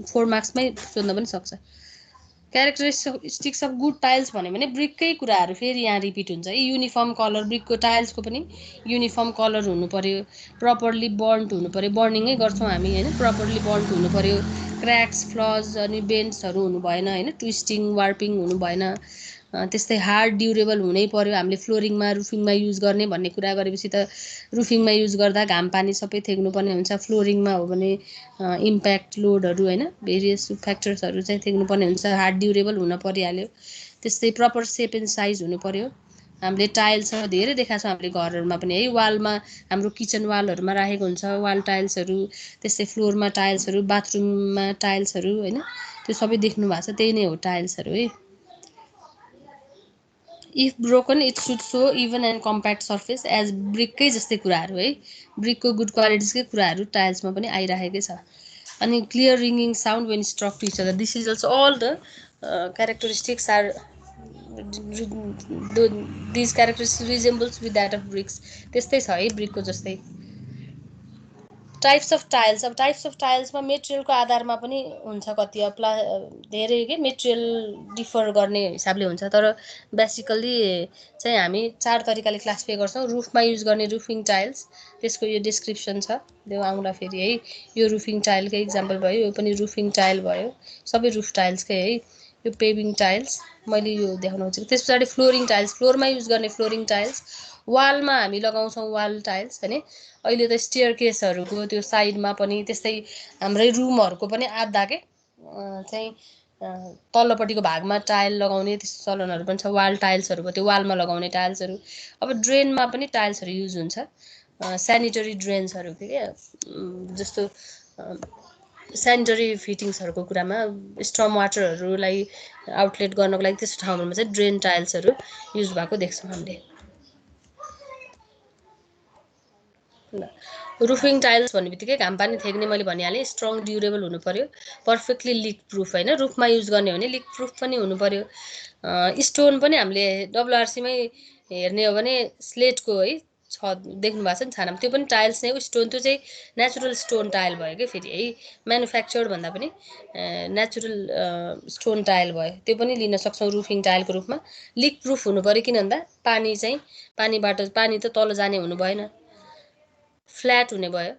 4 मार्क्समै सोध्न पनि सक्छ। क्यारेक्टरिस्टिक्स अफ गुड टाइल्स भन्यो भने ब्रिककै कुराहरू फेरि यहाँ रिपिट हुन्छ है। युनिफर्म कलर, ब्रिकको टाइल्सको पनि युनिफर्म कलर हुनु पर्यो, प्रपरली बर्न्ड हुनु पर्यो, बर्निङै गर्छौँ हामी होइन, प्रपरली बर्न्ड हुनु पर्यो, क्र्याक्स, फ्लज अनि बेन्ड्सहरू हुनु भएन होइन, ट्विस्टिङ वार्पिङ हुनु भएन। त्यस्तै हार्ड ड्युरेबल हुनै पर्यो। हामीले फ्लोरिङमा, रुफिङमा युज गर्ने भन्ने कुरा गरेपछि त रुफिङमा युज गर्दा घाम पानी सबै थेग्नुपर्ने हुन्छ, फ्लोरिङमा हो भने इम्प्याक्ट लोडहरू होइन भेरियस फ्याक्टर्सहरू चाहिँ थेग्नुपर्ने हुन्छ, हार्ड ड्युरेबल हुन परिहाल्यो। त्यस्तै प्रपर सेप एन्ड साइज हुनु पर्यो। हामीले टाइल्सहरू धेरै देखाएको छ हामीले घरहरूमा पनि है, वालमा हाम्रो किचन वालहरूमा राखेको हुन्छ वाल टाइल्सहरू, त्यस्तै फ्लोरमा टाइल्सहरू, बाथरुममा टाइल्सहरू होइन, त्यो सबै देख्नु भएको छ, त्यही नै हो टाइल्सहरू है। If broken it should show even and compact surface as ब्रिककै जस्तै कुराहरू है, ब्रिकको गुड क्वालिटिजकै कुराहरू टाइल्समा पनि आइराखेकै छ। अनि clear ringing sound when struck to each other, this is also all the characteristics are these characteristics resembles with that of bricks, त्यस्तै छ है ब्रिकको जस्तै। टाइप्स अफ टाइल्स, अब टाइप्स अफ टाइल्समा मेटेरियलको आधारमा पनि हुन्छ कति, अब धेरै के मेटेरियल डिफर गर्ने हिसाबले हुन्छ, तर बेसिकल्ली चाहिँ हामी 4 तरिकाले क्लासिफाई गर्छौँ। रुफमा युज गर्ने रुफिङ टाइल्स, त्यसको यो डिस्क्रिप्सन छ, त्यो आउँला फेरि है। यो रुफिङ टाइलकै इक्जाम्पल भयो, यो पनि रुफिङ टाइल भयो, सबै रुफ टाइल्सकै है। यो पेभिङ टाइल्स मैले यो देखाउन खोजेको। त्यस पछाडि फ्लोरिङ टाइल्स, फ्लोरमा युज गर्ने फ्लोरिङ टाइल्स, वालमा हामी लगाउँछौँ वाल टाइल्स होइन। अहिले त स्टेयर केसहरूको त्यो साइडमा पनि, त्यस्तै हाम्रै रुमहरूको पनि आधा के चाहिँ तल्लोपट्टिको भागमा टाइल लगाउने त्यस्तो चलनहरू पनि छ, वाल टाइल्सहरूको त्यो वालमा लगाउने टाइल्सहरू। अब ड्रेनमा पनि टाइल्सहरू युज हुन्छ, सेनिटरी ड्रेन्सहरू के जस्तो सेनिटरी फिटिङ्सहरूको कुरामा, स्टर्म वाटरहरूलाई आउटलेट गर्नको लागि त्यस्तो ठाउँहरूमा चाहिँ ड्रेन टाइल्सहरू युज भएको देख्छौँ हामीले। रुफिङ टाइल्स भन्ने बित्तिकै घाम पानी थेग्ने मैले भनिहालेँ, स्ट्रङ ड्युरेबल हुनु पर्यो, पर्फेक्टली लिक प्रुफ होइन, रुफमा युज गर्ने हो भने लिक प्रुफ पनि हुनु पर्यो। स्टोन पनि हामीले WRCमै हेर्ने हो भने स्लेटको है छ देख्नु भएको छ नि छानामा, त्यो पनि टाइल्स नै हो, स्टोन, त्यो चाहिँ नेचुरल स्टोन टाइल भयो कि फेरि है, म्यानुफ्याक्चर्ड भन्दा पनि नेचुरल स्टोन टाइल भयो, त्यो पनि लिन सक्छौँ रुफिङ टाइलको रूपमा। लिक प्रुफ हुनु पऱ्यो, किन भन्दा पानी त तल जाने हुनु भएन, फ्ल्याट हुने भयो,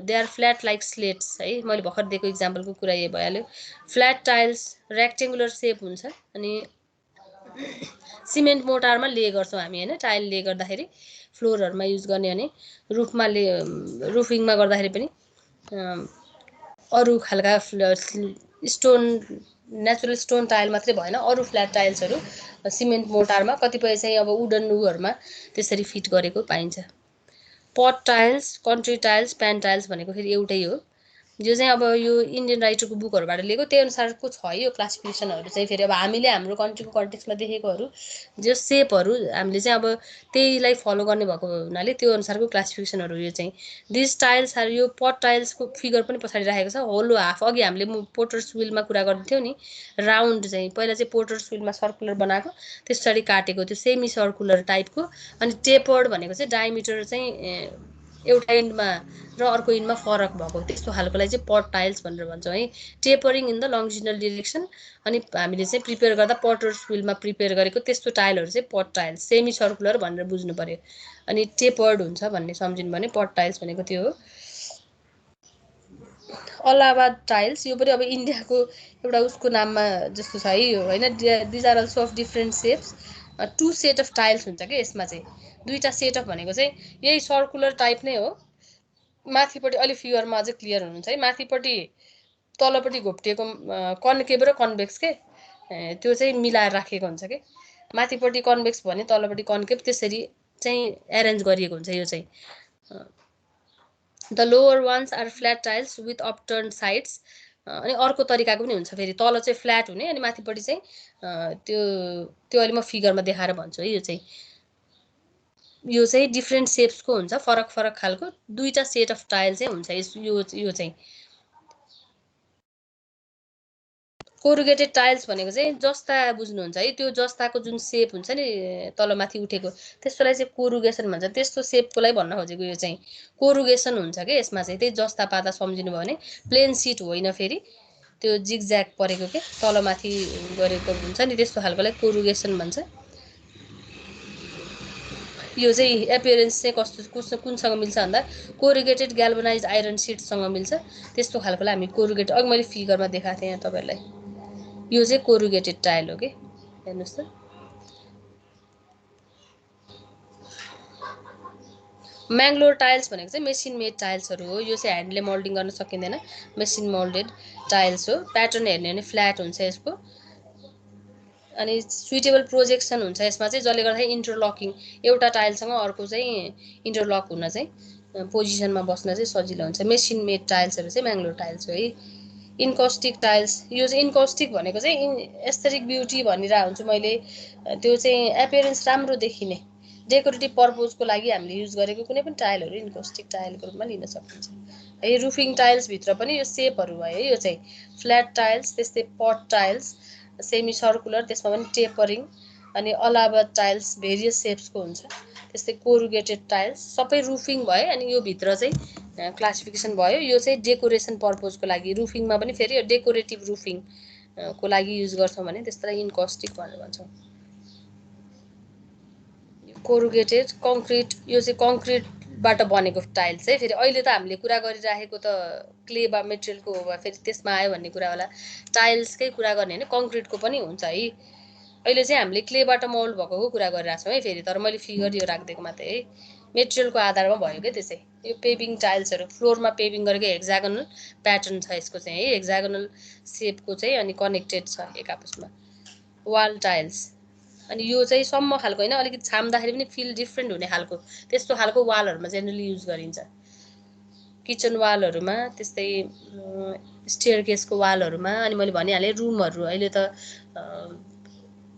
they are flat like slates है, मैले भर्खर दिएको इक्जाम्पलको कुरा यही भइहाल्यो। फ्ल्याट टाइल्स रेक्टेङ्गुलर सेप हुन्छ, अनि सिमेन्ट मोटारमा ले गर्छौँ हामी होइन, टाइल ले गर्दाखेरि फ्लोरहरूमा युज गर्ने, अनि रुफिङमा गर्दाखेरि पनि अरू खालका स्टोन नेचुरल स्टोन टाइल मात्रै भएन, अरू फ्ल्याट टाइल्सहरू सिमेन्ट मोटारमा, कतिपय चाहिँ अब वुडन उहरूमा त्यसरी फिट गरेको पाइन्छ। पट tiles, country tiles, PAN tiles भनेको फेरि एउटै हो, जो चाहिँ अब यो इन्डियन राइटरको बुकहरूबाट लिएको, त्यही अनुसारको छ यो क्लासिफिकेसनहरू चाहिँ। फेरि अब हामीले हाम्रो कन्ट्रीको कन्टेक्समा देखेकोहरू जो सेपहरू हामीले चाहिँ अब त्यहीलाई फलो गर्ने भएको हुनाले त्यो अनुसारको क्लासिफिकेसनहरू यो चाहिँ। दिस टाइल्स आर, यो पट टाइल्सको फिगर पनि पछाडि राखेको छ, होलो हाफ, अघि हामीले पोटर्स विलमा कुरा गर्दैथ्यौँ नि, राउन्ड चाहिँ पहिला चाहिँ पोटर्स विलमा सर्कुलर बनाएको, त्यस पछाडि काटेको, त्यो सेमी सर्कुलर टाइपको। अनि टेपर्ड भनेको चाहिँ डायमिटर चाहिँ एउटा इन्डमा र अर्को इन्डमा फरक भएको, त्यस्तो खालकोलाई चाहिँ पट टाइल्स भनेर भन्छौँ है। टेपरिङ इन द लङ्जिटुडनल डिरेक्सन, अनि हामीले चाहिँ प्रिपेयर गर्दा पटर्स विलमा प्रिपेयर गरेको त्यस्तो टाइलहरू चाहिँ पट टाइल्स, सेमी सर्कुलर भनेर बुझ्नु पर्यो। अनि टेपर्ड हुन्छ भन्ने सम्झिनु भने पट टाइल्स भनेको त्यो हो। अलाहाबाद टाइल्स, यो पनि अब इन्डियाको एउटा उसको नाममा जस्तो छ है यो होइन, these are also of different shapes, two set of tiles हुन्छ कि यसमा चाहिँ, दुईवटा सेट अफ भनेको चाहिँ यही सर्कुलर टाइप नै हो। माथिपट्टि अलि फिगरमा अझै क्लियर हुनुहुन्छ है, माथिपट्टि तलपट्टि घोप्टिएको कन्केभ र कन्भेक्स के त्यो चाहिँ मिलाएर राखिएको हुन्छ कि, माथिपट्टि कन्भेक्स भने तलपट्टि कन्केभ, त्यसरी चाहिँ एरेन्ज गरिएको हुन्छ यो चाहिँ। The lower ones are flat tiles with upturn sides, अनि अर्को तरिकाको पनि हुन्छ फेरि, तल चाहिँ फ्ल्याट हुने अनि माथिपट्टि चाहिँ त्यो अहिले म फिगरमा देखाएर भन्छु है। यो चाहिँ डिफ्रेन्ट सेप्सको हुन्छ, फरक फरक खालको दुईवटा सेट अफ टाइल चाहिँ हुन्छ यो चाहिँ। कोरुगेटेड टाइल्स भनेको चाहिँ जस्ता बुझ्नुहुन्छ है, त्यो जस्ताको जुन सेप हुन्छ नि तलमाथि उठेको, त्यसलाई चाहिँ कोरुगेसन भन्छ, त्यस्तो सेपकोलाई भन्न खोजेको यो चाहिँ कोरुगेसन हुन्छ कि यसमा चाहिँ, त्यही जस्ता पाता सम्झिनु भयो भने, प्लेन सिट होइन फेरि, त्यो जिगज्याग परेको के तलमाथि गरेको हुन्छ नि, त्यस्तो खालकोलाई कोरुगेसन भन्छ। यो चाहिँ एपियरेन्स चाहिँ कस्तो कुनसँग मिल्छ भन्दा कोरुगेटेड ग्याल्भनाइज आइरन सिटसँग मिल्छ, त्यस्तो खालकोलाई हामी कोरुगेटेड, अघि मैले फिगरमा देखाएको थिएँ यहाँ तपाईँहरूलाई, यो चाहिँ कोरुगेटेड टाइल हो कि, हेर्नुहोस् त। म्याङ्गलोर टाइल्स भनेको चाहिँ मेसिन मेड टाइल्सहरू हो, यो चाहिँ ह्यान्डले मोल्डिङ गर्न सकिँदैन, मेसिन मोल्डेड टाइल्स हो। प्याटर्न हेर्ने भने फ्ल्याट हुन्छ यसको, अनि सुइटेबल प्रोजेक्सन हुन्छ यसमा चाहिँ, जसले गर्दाखेरि इन्टरलकिङ, एउटा टाइलसँग अर्को चाहिँ इन्टरलक हुन चाहिँ पोजिसनमा बस्न चाहिँ सजिलो हुन्छ। मेसिन मेड टाइल्सहरू चाहिँ म्याङ्गलोर टाइल्स हो है। इन्कस्टिक टाइल्स, यो चाहिँ इन्कस्टिक भनेको चाहिँ एस्थेटिक ब्युटी भनिरहेको हुन्छु मैले, त्यो चाहिँ एपियरेन्स राम्रो देखिने डेकोरेटिभ पर्पोजको लागि हामीले युज गरेको कुनै पनि टाइलहरू इन्कस्टिक टाइलको रूपमा लिन सकिन्छ है। रुफिङ टाइल्सभित्र पनि यो सेपहरू भयो है, यो चाहिँ फ्ल्याट टाइल्स, त्यस्तै पट टाइल्स, सेमी सर्कुलर, त्यसमा पनि टेपरिङ, अनि अलाहाबाद टाइल्स भेरियस सेप्सको हुन्छ, त्यस्तै कोरुगेटेड टाइल्स, सबै रुफिङ भयो। अनि यो भित्र चाहिँ क्लासिफिकेसन भयो, यो चाहिँ डेकोरेसन पर्पोजको लागि, रुफिङमा पनि फेरि डेकोरेटिभ रुफिङ को लागि युज गर्छौँ भने त्यसलाई इन्कस्टिक भनेर भन्छौँ। कोरुगेटेड कङ्क्रिट, यो चाहिँ कङ्क्रिटबाट बनेको टाइल्स चाहिँ, फेरि अहिले त हामीले कुरा गरिराखेको त क्ले बा मेटेरियलको हो, फेरि त्यसमा आयो भन्ने कुरा होला, टाइल्सकै कुरा गर्ने होइन कङ्क्रिटको पनि हुन्छ है। अहिले चाहिँ हामीले क्लेबाट मोल्ड भएको कुरा गरिरहेको छौँ है फेरि, तर मैले फिगर यो राखिदिएको मात्रै है, मेटेरियलको आधारमा भयो क्या त्यसै। यो पेभिङ टाइल्सहरू, फ्लोरमा पेभिङ गरेको हेक्जागनल प्याटर्न छ यसको चाहिँ है, हेक्जागनल सेपको चाहिँ, अनि कनेक्टेड छ एक आपसमा। वाल टाइल्स, अनि यो चाहिँ सम्म खालको होइन, अलिकति छाम्दाखेरि पनि फिल डिफ्रेन्ट हुने खालको, त्यस्तो खालको वालहरूमा जेनरली युज गरिन्छ। किचन वालहरूमा, त्यस्तै स्टेयरकेसको वालहरूमा, अनि मैले भनिहालेँ रुमहरू, अहिले त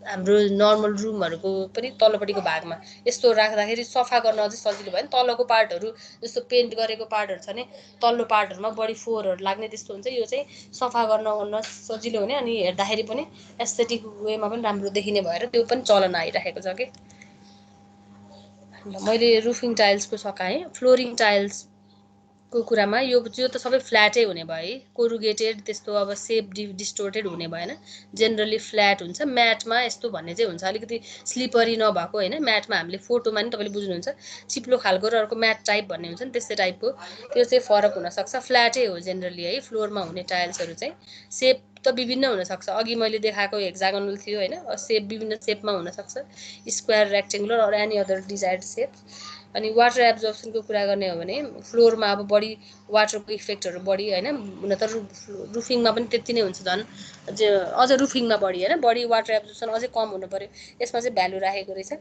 हाम्रो नर्मल रुमहरूको पनि तल्लोपट्टिको भागमा यस्तो राख्दाखेरि सफा गर्न अझै सजिलो भयो नि, तलको पार्टहरू जस्तो पेन्ट गरेको पार्टहरू छ भने तल्लो पार्टहरूमा बढी फोहोरहरू लाग्ने त्यस्तो हुन्छ, यो चाहिँ सफा गर्न सजिलो हुने, अनि हेर्दाखेरि पनि एस्थेटिक वेमा पनि राम्रो देखिने भएर त्यो पनि चलन आइराखेको छ कि। मैले रुफिङ टाइल्सको सकाएँ। फ्लोरिङ टाइल्सको कुरामा यो त सबै फ्ल्याटै हुने भयो है, कोरुगेटेड त्यस्तो अब सेप डिस्टोर्टेड हुने भएन, जेनरली फ्ल्याट हुन्छ। म्याटमा यस्तो भन्ने चाहिँ हुन्छ अलिकति स्लिपरी नभएको होइन, म्याटमा हामीले फोटोमा नि तपाईँले बुझ्नुहुन्छ चिप्लो खालको र अर्को म्याट टाइप भन्ने हुन्छ नि त्यस्तै टाइपको, त्यो चाहिँ फरक हुनसक्छ। फ्ल्याटै हो जेनरली है फ्लोरमा हुने टाइल्सहरू चाहिँ। सेप त विभिन्न हुनसक्छ, अघि मैले देखाएको हेक्जागोनल थियो होइन, सेप विभिन्न सेपमा हुनसक्छ, square, rectangular or any other desired shape. अनि वाटर एब्जर्प्सनको कुरा गर्ने हो भने फ्लोरमा अब बढी वाटरको इफेक्टहरू बढी होइन, हुन त रुफिङमा पनि त्यति नै हुन्छ, झन् अझ रुफिङमा बढी होइन, बढी वाटर एब्जर्प्सन अझै कम हुनु पऱ्यो, यसमा चाहिँ भ्यालु राखेको रहेछ।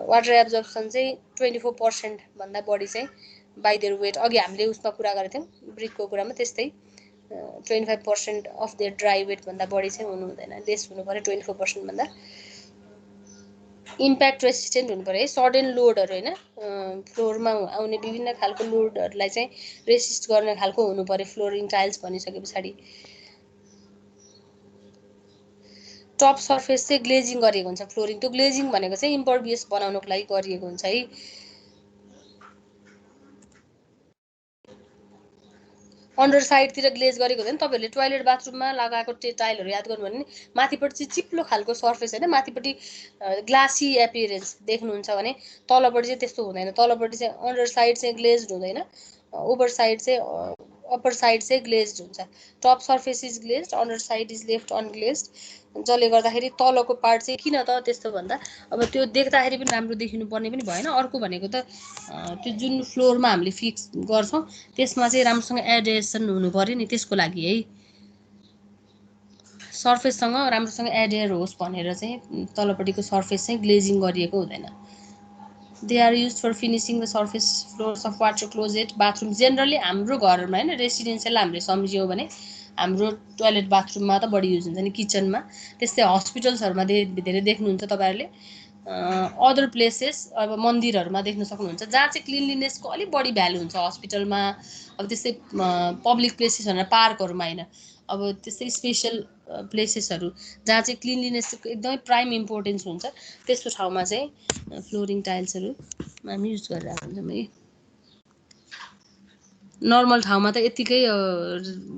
वाटर एब्जर्प्सन चाहिँ 24% भन्दा बढी चाहिँ बाई देयर वेट, अघि हामीले उसमा कुरा गरेको थियौँ ब्रिकको कुरामा, त्यस्तै 25% अफ देयर ड्राई वेट भन्दा बढी चाहिँ हुनु हुँदैन, लेस हुनु पऱ्यो 24% भन्दा। इम्प्याक्ट रेसिस्टेन्ट हुनु पऱ्यो है, सडन लोडहरू होइन, फ्लोरमा आउने विभिन्न खालको लोडहरूलाई चाहिँ रेसिस्ट गर्ने खालको हुनु पऱ्यो फ्लोरिङ टाइल्स भनिसके पछाडि। टप सर्फेस चाहिँ ग्लेजिङ गरिएको हुन्छ फ्लोरिङ, त्यो ग्लेजिङ भनेको चाहिँ इम्पर्भियस बनाउनको लागि गरिएको हुन्छ है। अन्डर साइडतिर ग्लेज गरेको हुँदैन, तपाईँहरूले टोयलेट बाथरुममा लगाएको टाइलहरू याद गर्नु भने माथिपट्टि चाहिँ चिप्लो खालको सर्फेस होइन, माथिपट्टि ग्लासी एपियरेन्स देख्नुहुन्छ भने तलपट्टि चाहिँ त्यस्तो हुँदैन, तलपट्टि चाहिँ अन्डर साइड चाहिँ ग्लेज्ड हुँदैन, ओभर साइड चाहिँ अप्पर साइड चाहिँ ग्लेज्ड हुन्छ। Top surface is glazed, under side is left unglazed, जसले गर्दाखेरि तलको पार्ट चाहिँ किन त त्यस्तो भन्दा अब त्यो देख्दाखेरि पनि राम्रो देखिनु पर्ने पनि भएन, अर्को भनेको त त्यो जुन फ्लोरमा हामीले फिक्स गर्छौँ त्यसमा चाहिँ राम्रोसँग एडेसन हुनु पर्यो नि, त्यसको लागि है सर्फेससँग राम्रोसँग एडेयर होस् भनेर चाहिँ तलपट्टिको सर्फेस चाहिँ ग्लेजिङ गरिएको हुँदैन। They are use for finishing the surface floors of water closet bathroom. Generally हाम्रो घरमा होइन रेसिडेन्सियल हामीले सम्झियौँ भने हाम्रो टोयलेट बाथरुममा त बढी युज हुन्छ नि, किचनमा, त्यस्तै हस्पिटल्सहरूमा धेरै देख्नुहुन्छ तपाईँहरूले। अदर प्लेसेस अब मन्दिरहरूमा देख्न सक्नुहुन्छ जहाँ चाहिँ क्लिनलिनेसको अलिक बढी भ्यालु हुन्छ, हस्पिटलमा अब त्यस्तै पब्लिक प्लेसेस भनेर पार्कहरूमा होइन, अब त्यस्तै स्पेसल प्लेसेसहरू जहाँ चाहिँ क्लिनलिनेसको एकदमै प्राइम इम्पोर्टेन्स हुन्छ त्यस्तो ठाउँमा चाहिँ फ्लोरिङ टाइल्सहरू हामी युज गरेर हुन्छौँ है। नर्मल ठाउँमा त यत्तिकै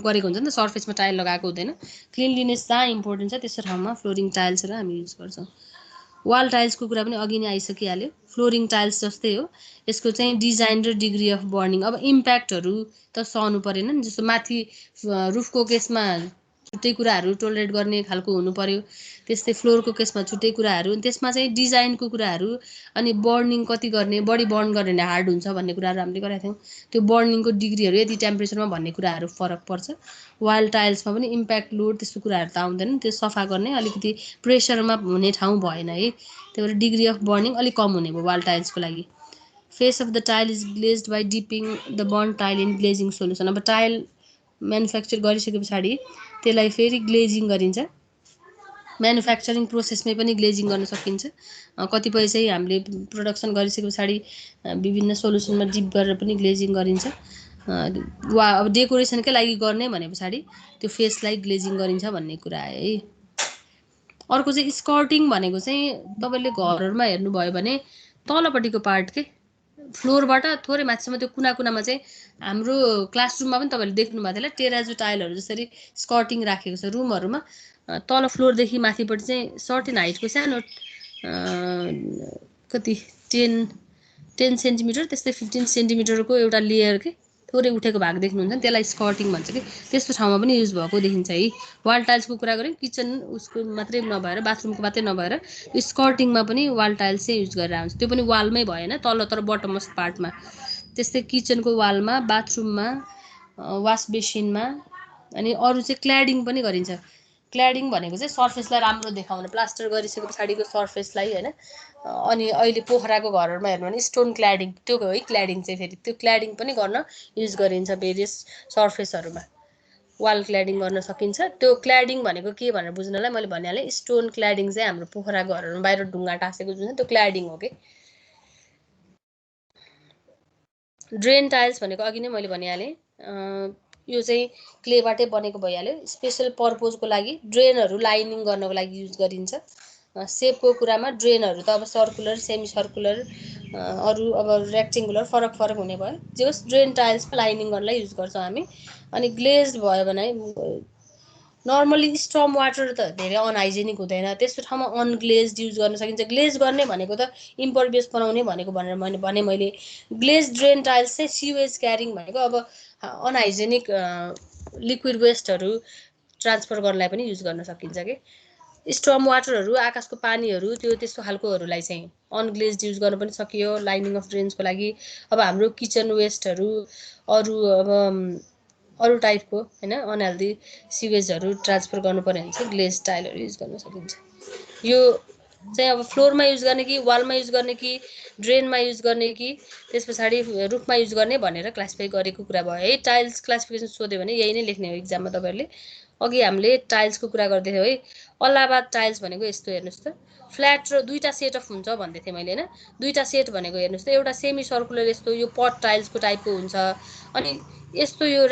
गरेको हुन्छ नि त, सर्फेसमा टाइल लगाएको हुँदैन, क्लिनलिनेस जहाँ इम्पोर्टेन्ट छ त्यस्तो ठाउँमा फ्लोरिङ टाइल्सहरू हामी युज गर्छौँ। वाल टाइल्सको कुरा पनि अघि नै आइसकिहाल्यो, फ्लोरिङ टाइल्स जस्तै हो, यसको चाहिँ डिजाइन र डिग्री अफ बर्निङ, अब इम्प्याक्टहरू त सहनु परेन नि, जस्तो माथि रुफको केसमा छुट्टै कुराहरू टोलरेट गर्ने खालको हुनु पर्यो, त्यस्तै फ्लोरको केसमा छुट्टै कुराहरू, त्यसमा चाहिँ डिजाइनको कुराहरू, अनि बर्निङ कति गर्ने, बढी बर्न गर्ने भने हार्ड हुन्छ भन्ने कुराहरू हामीले गरेका थियौँ, त्यो बर्निङको डिग्रीहरू यति टेम्परेचरमा भन्ने कुराहरू फरक पर्छ। वाल टाइल्समा पनि इम्प्याक्ट लोड त्यस्तो कुराहरू त आउँदैन, त्यो सफा गर्ने अलिकति प्रेसरमा हुने ठाउँ भएन है, त्यही भएर डिग्री अफ बर्निङ अलिक कम हुने भयो वाल टाइल्सको लागि। Face of the tile is glazed by dipping the burn tile in glazing solution. अब टाइल म्यानुफ्याक्चर गरिसके पछाडि त्यसलाई फेरि ग्लेजिङ गरिन्छ, म्यानुफ्याक्चरिङ प्रोसेसमै पनि ग्लेजिङ गर्न सकिन्छ, कतिपय चाहिँ हामीले प्रोडक्सन गरिसके पछाडि विभिन्न सोल्युसनमा डिप गरेर पनि ग्लेजिङ गरिन्छ। वा अब डेकोरेसनकै लागि गर्ने भने पछाडि त्यो फेसलाई ग्लेजिङ गरिन्छ भन्ने कुरा है। अर्को चाहिँ स्कर्टिङ भनेको चाहिँ तपाईँले घरहरूमा हेर्नुभयो भने तलपट्टिको पार्ट के फ्लोरबाट थोरै माथिसम्म त्यो कुना कुनामा चाहिँ हाम्रो क्लासरुममा पनि तपाईँहरूले देख्नुभएको थियो होला, टेराजो टाइलहरू जसरी स्कर्टिङ राखेको छ रुमहरूमा, तल फ्लोरदेखि माथिपट्टि चाहिँ सर्टेन हाइटको सानो कति 10 सेन्टिमिटर त्यस्तै 15 सेन्टिमिटरको एउटा लेयर के थोरै उठेको भाग देख्नुहुन्छ, त्यसलाई स्कर्टिङ भन्छ कि, त्यस्तो ठाउँमा पनि युज भएको देखिन्छ है। वाल टाइल्सको कुरा गऱ्यौँ, किचन उसको मात्रै नभएर बाथरुमको मात्रै नभएर स्कर्टिङमा पनि वाल टाइल्स चाहिँ युज गरेर हुन्छ, त्यो पनि वालमै भएन तल तर बटमोस्ट पार्टमा। त्यस्तै किचनको वालमा, बाथरुममा, वास बेसिनमा, अनि अरू चाहिँ क्ल्याडिङ पनि गरिन्छ। क्ल्याडिङ भनेको चाहिँ सर्फेसलाई राम्रो देखाउने, प्लास्टर गरिसके पछाडिको सर्फेसलाई होइन, अनि अहिले पोखराको घरहरूमा हेर्नु भने स्टोन क्ल्याडिङ, त्यो हो है क्ल्याडिङ चाहिँ, फेरि त्यो क्ल्याडिङ पनि गर्न युज गरिन्छ भेरियस सर्फेसहरूमा, वाल क्ल्याडिङ गर्न सकिन्छ। त्यो क्ल्याडिङ भनेको के भनेर बुझ्नलाई मैले भनिहालेँ, स्टोन क्ल्याडिङ चाहिँ हाम्रो पोखरा घरहरूमा बाहिर ढुङ्गा टाँसेको जुन त्यो क्ल्याडिङ हो कि। ड्रेन टाइल्स भनेको अघि नै मैले भनिहालेँ, यो चाहिँ क्लेबाटै बनेको भइहाल्यो, स्पेसल पर्पोजको लागि ड्रेनहरू लाइनिङ गर्नको लागि युज गरिन्छ। सेपको कुरामा ड्रेनहरू त अब सर्कुलर, सेमी सर्कुलर, अरू अब रेक्टेङ्गुलर फरक हुने भयो। जे होस् ड्रेन टाइल्समा लाइनिङ गर्नलाई युज गर्छौँ हामी। अनि ग्लेज्ड भयो भने नर्मली स्टर्म वाटर त धेरै अनहाइजेनिक हुँदैन, त्यस्तो ठाउँमा अनग्लेज्ड युज गर्न सकिन्छ। ग्लेज गर्ने भनेको त इम्परभियस बनाउने भनेको भने मैले ग्लेज ड्रेन टाइल्स चाहिँ सिवेज क्यारिङ भनेको अब अनहाइजेनिक लिक्विड वेस्टहरू ट्रान्सफर गर्नलाई पनि युज गर्न सकिन्छ कि। स्टर्म वाटरहरू, आकाशको पानीहरू, त्यस्तो खालकोहरूलाई चाहिँ अनग्लेज्ड युज गर्न पनि सकियो लाइनिङ अफ ड्रेन्सको लागि। अब हाम्रो किचन वेस्टहरू, अरू टाइपको होइन अनहेल्दी सिवेजहरू ट्रान्सफर गर्नु पर्यो भने चाहिँ ग्लेज टाइलहरू युज गर्न सकिन्छ। यो चाहिँ अब फ्लोरमा युज गर्ने कि वालमा युज गर्ने कि ड्रेनमा युज गर्ने कि त्यस पछाडि रुफमा युज गर्ने भनेर क्लासिफाई गरेको कुरा भयो है। टाइल्स क्लासिफिकेसन सोध्यो भने यही नै लेख्ने हो इक्जाममा तपाईँहरूले। अघि हामीले टाइल्सको कुरा गर्दै थियौँ है। अलाहाबाद टाइल्स भनेको यस्तो हेर्नुहोस् त, फ्ल्याट र दुईवटा सेट अफ हुन्छ भन्दै थिएँ मैले होइन। दुईवटा सेट भनेको हेर्नुहोस् त, एउटा सेमी सर्कुलर यस्तो यो पट टाइल्सको टाइपको हुन्छ, अनि यस्तो यो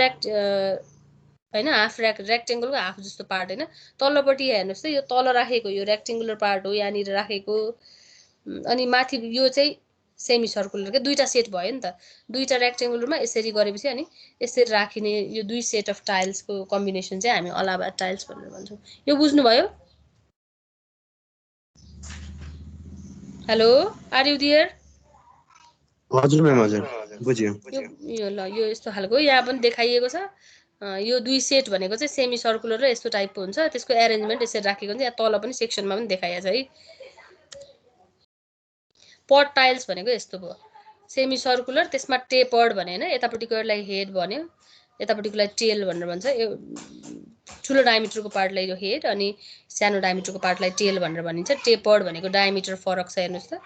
होइन हाफ रेक्टेङ्गलको हाफ जस्तो पार्ट होइन। तल्लोपट्टि हेर्नुहोस् त, यो तल राखेको यो रेक्टेङ्गुलर पार्ट हो यहाँनिर राखेको, अनि माथि यो चाहिँ सेमी सर्कुलर के दुईवटा सेट भयो नि त। दुईवटा रेक्टेङ्गुलरमा यसरी गरेपछि अनि यसरी राखिने यो दुई सेट अफ टाइल्सको कम्बिनेसन चाहिँ हामी अलाहाबाद टाइल्स भनेर भन्छौँ। यो बुझ्नुभयो? Hello, are you there? हजुर म्याम, हजुर बुझ्यो। यो ल यो यस्तो खालको यहाँ पनि देखाइएको छ। यो दुई सेट भनेको चाहिँ सेमी सर्कुलर र यस्तो टाइपको हुन्छ, त्यसको एरेन्जमेन्ट यसरी राखेको हुन्छ। यहाँ तल पनि सेक्सनमा पनि देखाइएको छ है। पट टाइल्स भनेको यस्तो भयो, सेमी सर्कुलर, त्यसमा टेपर्ड भने होइन, यतापट्टिकोलाई हेड भन्यो, यतापट्टिकोलाई टेल भनेर भन्छ। ठुलो डायमिटरको पार्टलाई यो हेड अनि सानो डायमिटरको पार्टलाई टेल भनेर भनिन्छ। टेपर्ड भनेको डायमिटर फरक छ हेर्नुहोस् त।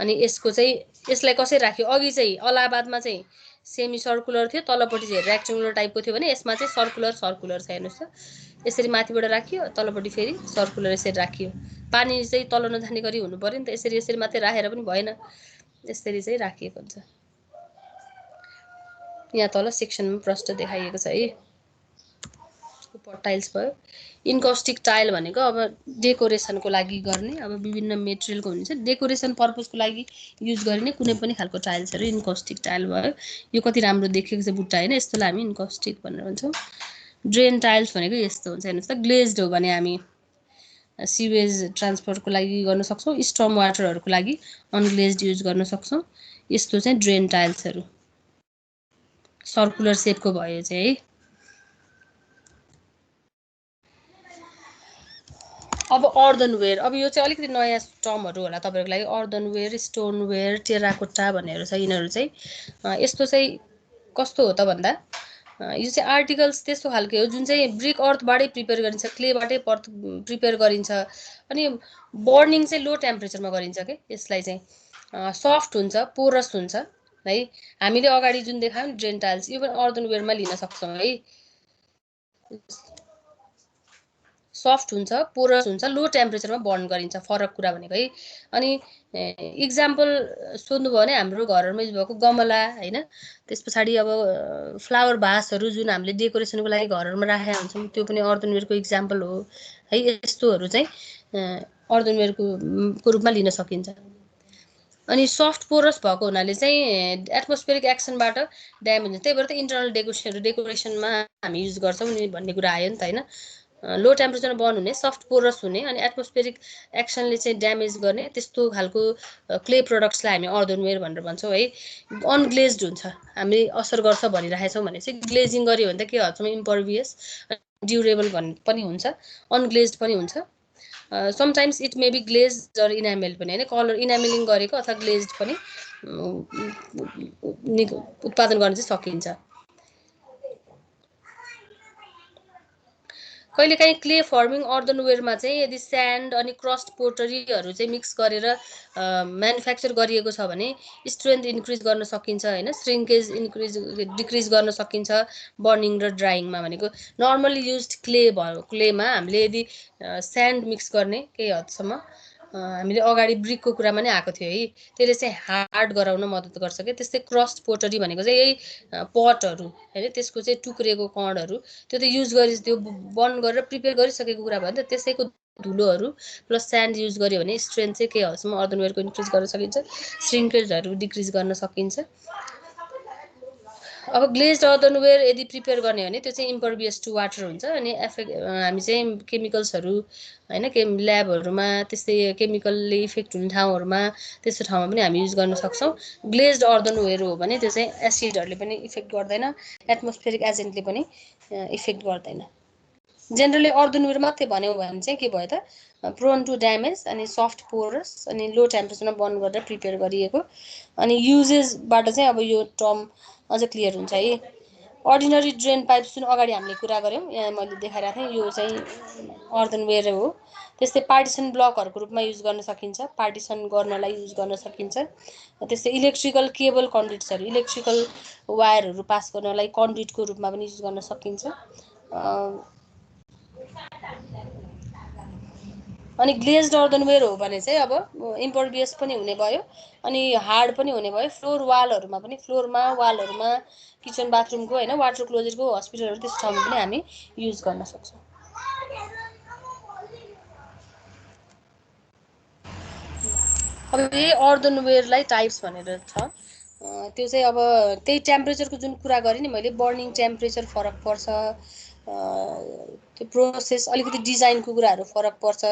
अनि यसको चाहिँ यसलाई कसरी राख्यो, अघि चाहिँ अलाहाबादमा चाहिँ सेमी सर्कुलर थियो, तलपट्टि चाहिँ रेक्टेङ्गुलर टाइपको थियो भने यसमा चाहिँ सर्कुलर छ हेर्नुहोस् त। यसरी माथिबाट राखियो, तलपट्टि फेरि सर्कुलर यसरी राखियो। पानी चाहिँ तल नजाने गरी हुनु पर्यो नि त, यसरी मात्रै राखेर पनि भएन, यसरी चाहिँ राखिएको हुन्छ। यहाँ तल सेक्सनमा प्रष्ट देखाइएको छ है। टाइल्स भयो। इन्कस्टिक टाइल भनेको अब डेकोरेसनको लागि गर्ने, अब विभिन्न मेटेरियलको हुन्छ, डेकोरेसन पर्पजको लागि युज गरिने कुनै पनि खालको टाइल्सहरू इन्कस्टिक टाइल भयो। यो कति राम्रो देखेको छ बुट्टा होइन, यस्तोलाई हामी इन्कस्टिक भनेर भन्छौँ। ड्रेन टाइल्स भनेको यस्तो हुन्छ हेर्नुहोस् त, ग्लेज्ड हो भने हामी सिवेज ट्रान्सफरको लागि गर्न सक्छौँ, स्टर्म वाटरहरूको लागि अनग्लेज्ड युज गर्न सक्छौँ। यस्तो चाहिँ ड्रेन टाइल्सहरू सर्कुलर सेपको भयो चाहिँ है। अब अर्दनवेयर, अब यो चाहिँ अलिकति नयाँ टर्महरू होला तपाईँहरूको लागि। अर्दनवेयर, स्टोनवेयर, टेराकोटा भन्नेहरू छ। यिनीहरू चाहिँ यस्तो चाहिँ कस्तो हो त भन्दा यो चाहिँ आर्टिकल्स त्यस्तो खालको हो जुन चाहिँ ब्रिक अर्थबाटै प्रिपेयर गरिन्छ, क्लेबाटै प्रिपेयर गरिन्छ, अनि बर्निङ चाहिँ लो टेम्परेचरमा गरिन्छ के। यसलाई चाहिँ सफ्ट हुन्छ, पोरस हुन्छ है। हामीले अगाडि जुन देखायौँ ड्रेन टाइल्स, यो पनि अर्दनवेयरमा लिन सक्छौँ है। सफ्ट हुन्छ, पोरस हुन्छ, लो टेम्परेचरमा बर्न गरिन्छ, फरक कुरा भनेको है। अनि इक्जाम्पल सोध्नुभयो भने हाम्रो घरहरूमा युज भएको गमला होइन, त्यस पछाडि अब फ्लावर भासहरू जुन हामीले डेकोरेसनको लागि घरहरूमा राखेका हुन्छौँ, त्यो पनि अर्दनवेयरको इक्जाम्पल हो है। यस्तोहरू चाहिँ अर्दनवेयरको रूपमा लिन सकिन्छ। अनि सफ्ट पोरस भएको हुनाले चाहिँ एटमोस्फेरिक एक्सनबाट ड्यामेज हुन्छ, त्यही भएर त इन्टरनल डेकोरेसनमा हामी युज गर्छौँ नि भन्ने कुरा आयो नि त होइन। लो टेम्परेचरमा बर्न हुने, सफ्ट पोरस हुने, अनि एटमोस्फेरिक एक्सनले चाहिँ ड्यामेज गर्ने त्यस्तो खालको क्ले प्रडक्ट्सलाई हामी अर्दनवेयर भनेर भन्छौँ है। अनग्लेज्ड हुन्छ, हामी असर गर्छ भनिरहेको छौँ भने चाहिँ ग्लेजिङ गऱ्यो भने त के भन्छौँ, इम्परभियस ड्युरेबल पनि हुन्छ, अनग्लेज्ड पनि हुन्छ। Sometimes it may be glazed or enamel पनि होइन, कलर इनामेलिङ गरेको अथवा ग्लेज्ड पनि उत्पादन गर्न चाहिँ सकिन्छ। कहिलेकाहीँ क्ले फर्मिङ अर्दनवेयरमा चाहिँ यदि स्यान्ड अनि क्रस्ट पोटरीहरू चाहिँ मिक्स गरेर म्यानुफ्याक्चर गरिएको छ भने स्ट्रेन्थ इन्क्रिज गर्न सकिन्छ होइन, श्रिङ्केज डिक्रिज गर्न सकिन्छ बर्निङ र ड्राइङमा। भनेको नर्मली युज्ड क्लेमा हामीले यदि स्यान्ड मिक्स गर्ने केही हदसम्म, हामीले अगाडि ब्रिकको कुरामा नै आएको थियो है, त्यसले चाहिँ हार्ड गराउन मद्दत गर्छ क्या। त्यस्तै क्रस्ट पोटरी भनेको चाहिँ यही पटहरू होइन, त्यसको चाहिँ टुक्रेको कणहरू त्यो त युज गरी त्यो बर्न गरेर प्रिपेयर गरिसकेको कुरा भयो नि त, त्यसैको धुलोहरू प्लस स्यान्ड युज गर्यो भने स्ट्रेन्थ चाहिँ केही हदसम्म अर्दनवेयरको इन्क्रिज गर्न सकिन्छ, श्रिङ्केजहरू डिक्रिज गर्न सकिन्छ। अब ग्लेज्ड अर्दनवेयर यदि प्रिपेयर गर्ने हो भने त्यो चाहिँ इम्परभियस टु वाटर हुन्छ। अनि हामी चाहिँ केमिकल्सहरू होइन ल्याबहरूमा त्यस्तै केमिकलले इफेक्ट हुने ठाउँहरूमा त्यस्तो ठाउँमा पनि हामी युज गर्न सक्छौँ। ग्लेज्ड अर्दनवेयर हो भने त्यो चाहिँ एसिडहरूले पनि इफेक्ट गर्दैन, एटमोस्फेरिक एजेन्टले पनि इफेक्ट गर्दैन। जेनरली अर्दनवेयर मात्रै भन्यो भने चाहिँ के भयो त, प्रोन टु ड्यामेज अनि सफ्ट पोरस अनि लो टेम्परेचरमा बर्न गरेर प्रिपेयर गरिएको। अनि युजेसबाट चाहिँ अब यो टर्म अझ क्लियर हुन्छ है। अर्डिनरी ड्रेन पाइप जुन अगाडि हामीले कुरा गऱ्यौँ, यहाँ मैले देखाइरहेको थिएँ, यो चाहिँ अर्दनवेयर हो। त्यस्तै पार्टिसन ब्लकहरूको रूपमा युज गर्न सकिन्छ, पार्टिसन गर्नलाई युज गर्न सकिन्छ। त्यस्तै इलेक्ट्रिकल केबल कन्ड्युट्सहरू, इलेक्ट्रिकल वायरहरू पास गर्नलाई कन्ड्युटको रूपमा पनि युज गर्न सकिन्छ। अनि ग्लेज्ड अर्दनवेयर हो भने चाहिँ अब इम्परभियस पनि हुने भयो अनि हार्ड पनि हुने भयो। फ्लोर वालहरूमा पनि, फ्लोरमा वालहरूमा किचन बाथरुमको होइन वाटर क्लोजेटको हस्पिटलहरू त्यस्तो ठाउँमा पनि हामी युज गर्न सक्छौँ। अब यही अर्दनवेयरलाई टाइप्स भनेर छ, त्यो चाहिँ अब त्यही टेम्परेचरको जुन कुरा गरेँ नि मैले, बर्निङ टेम्परेचर फरक पर्छ, त्यो प्रोसेस अलिकति डिजाइनको कुराहरू फरक पर्छ,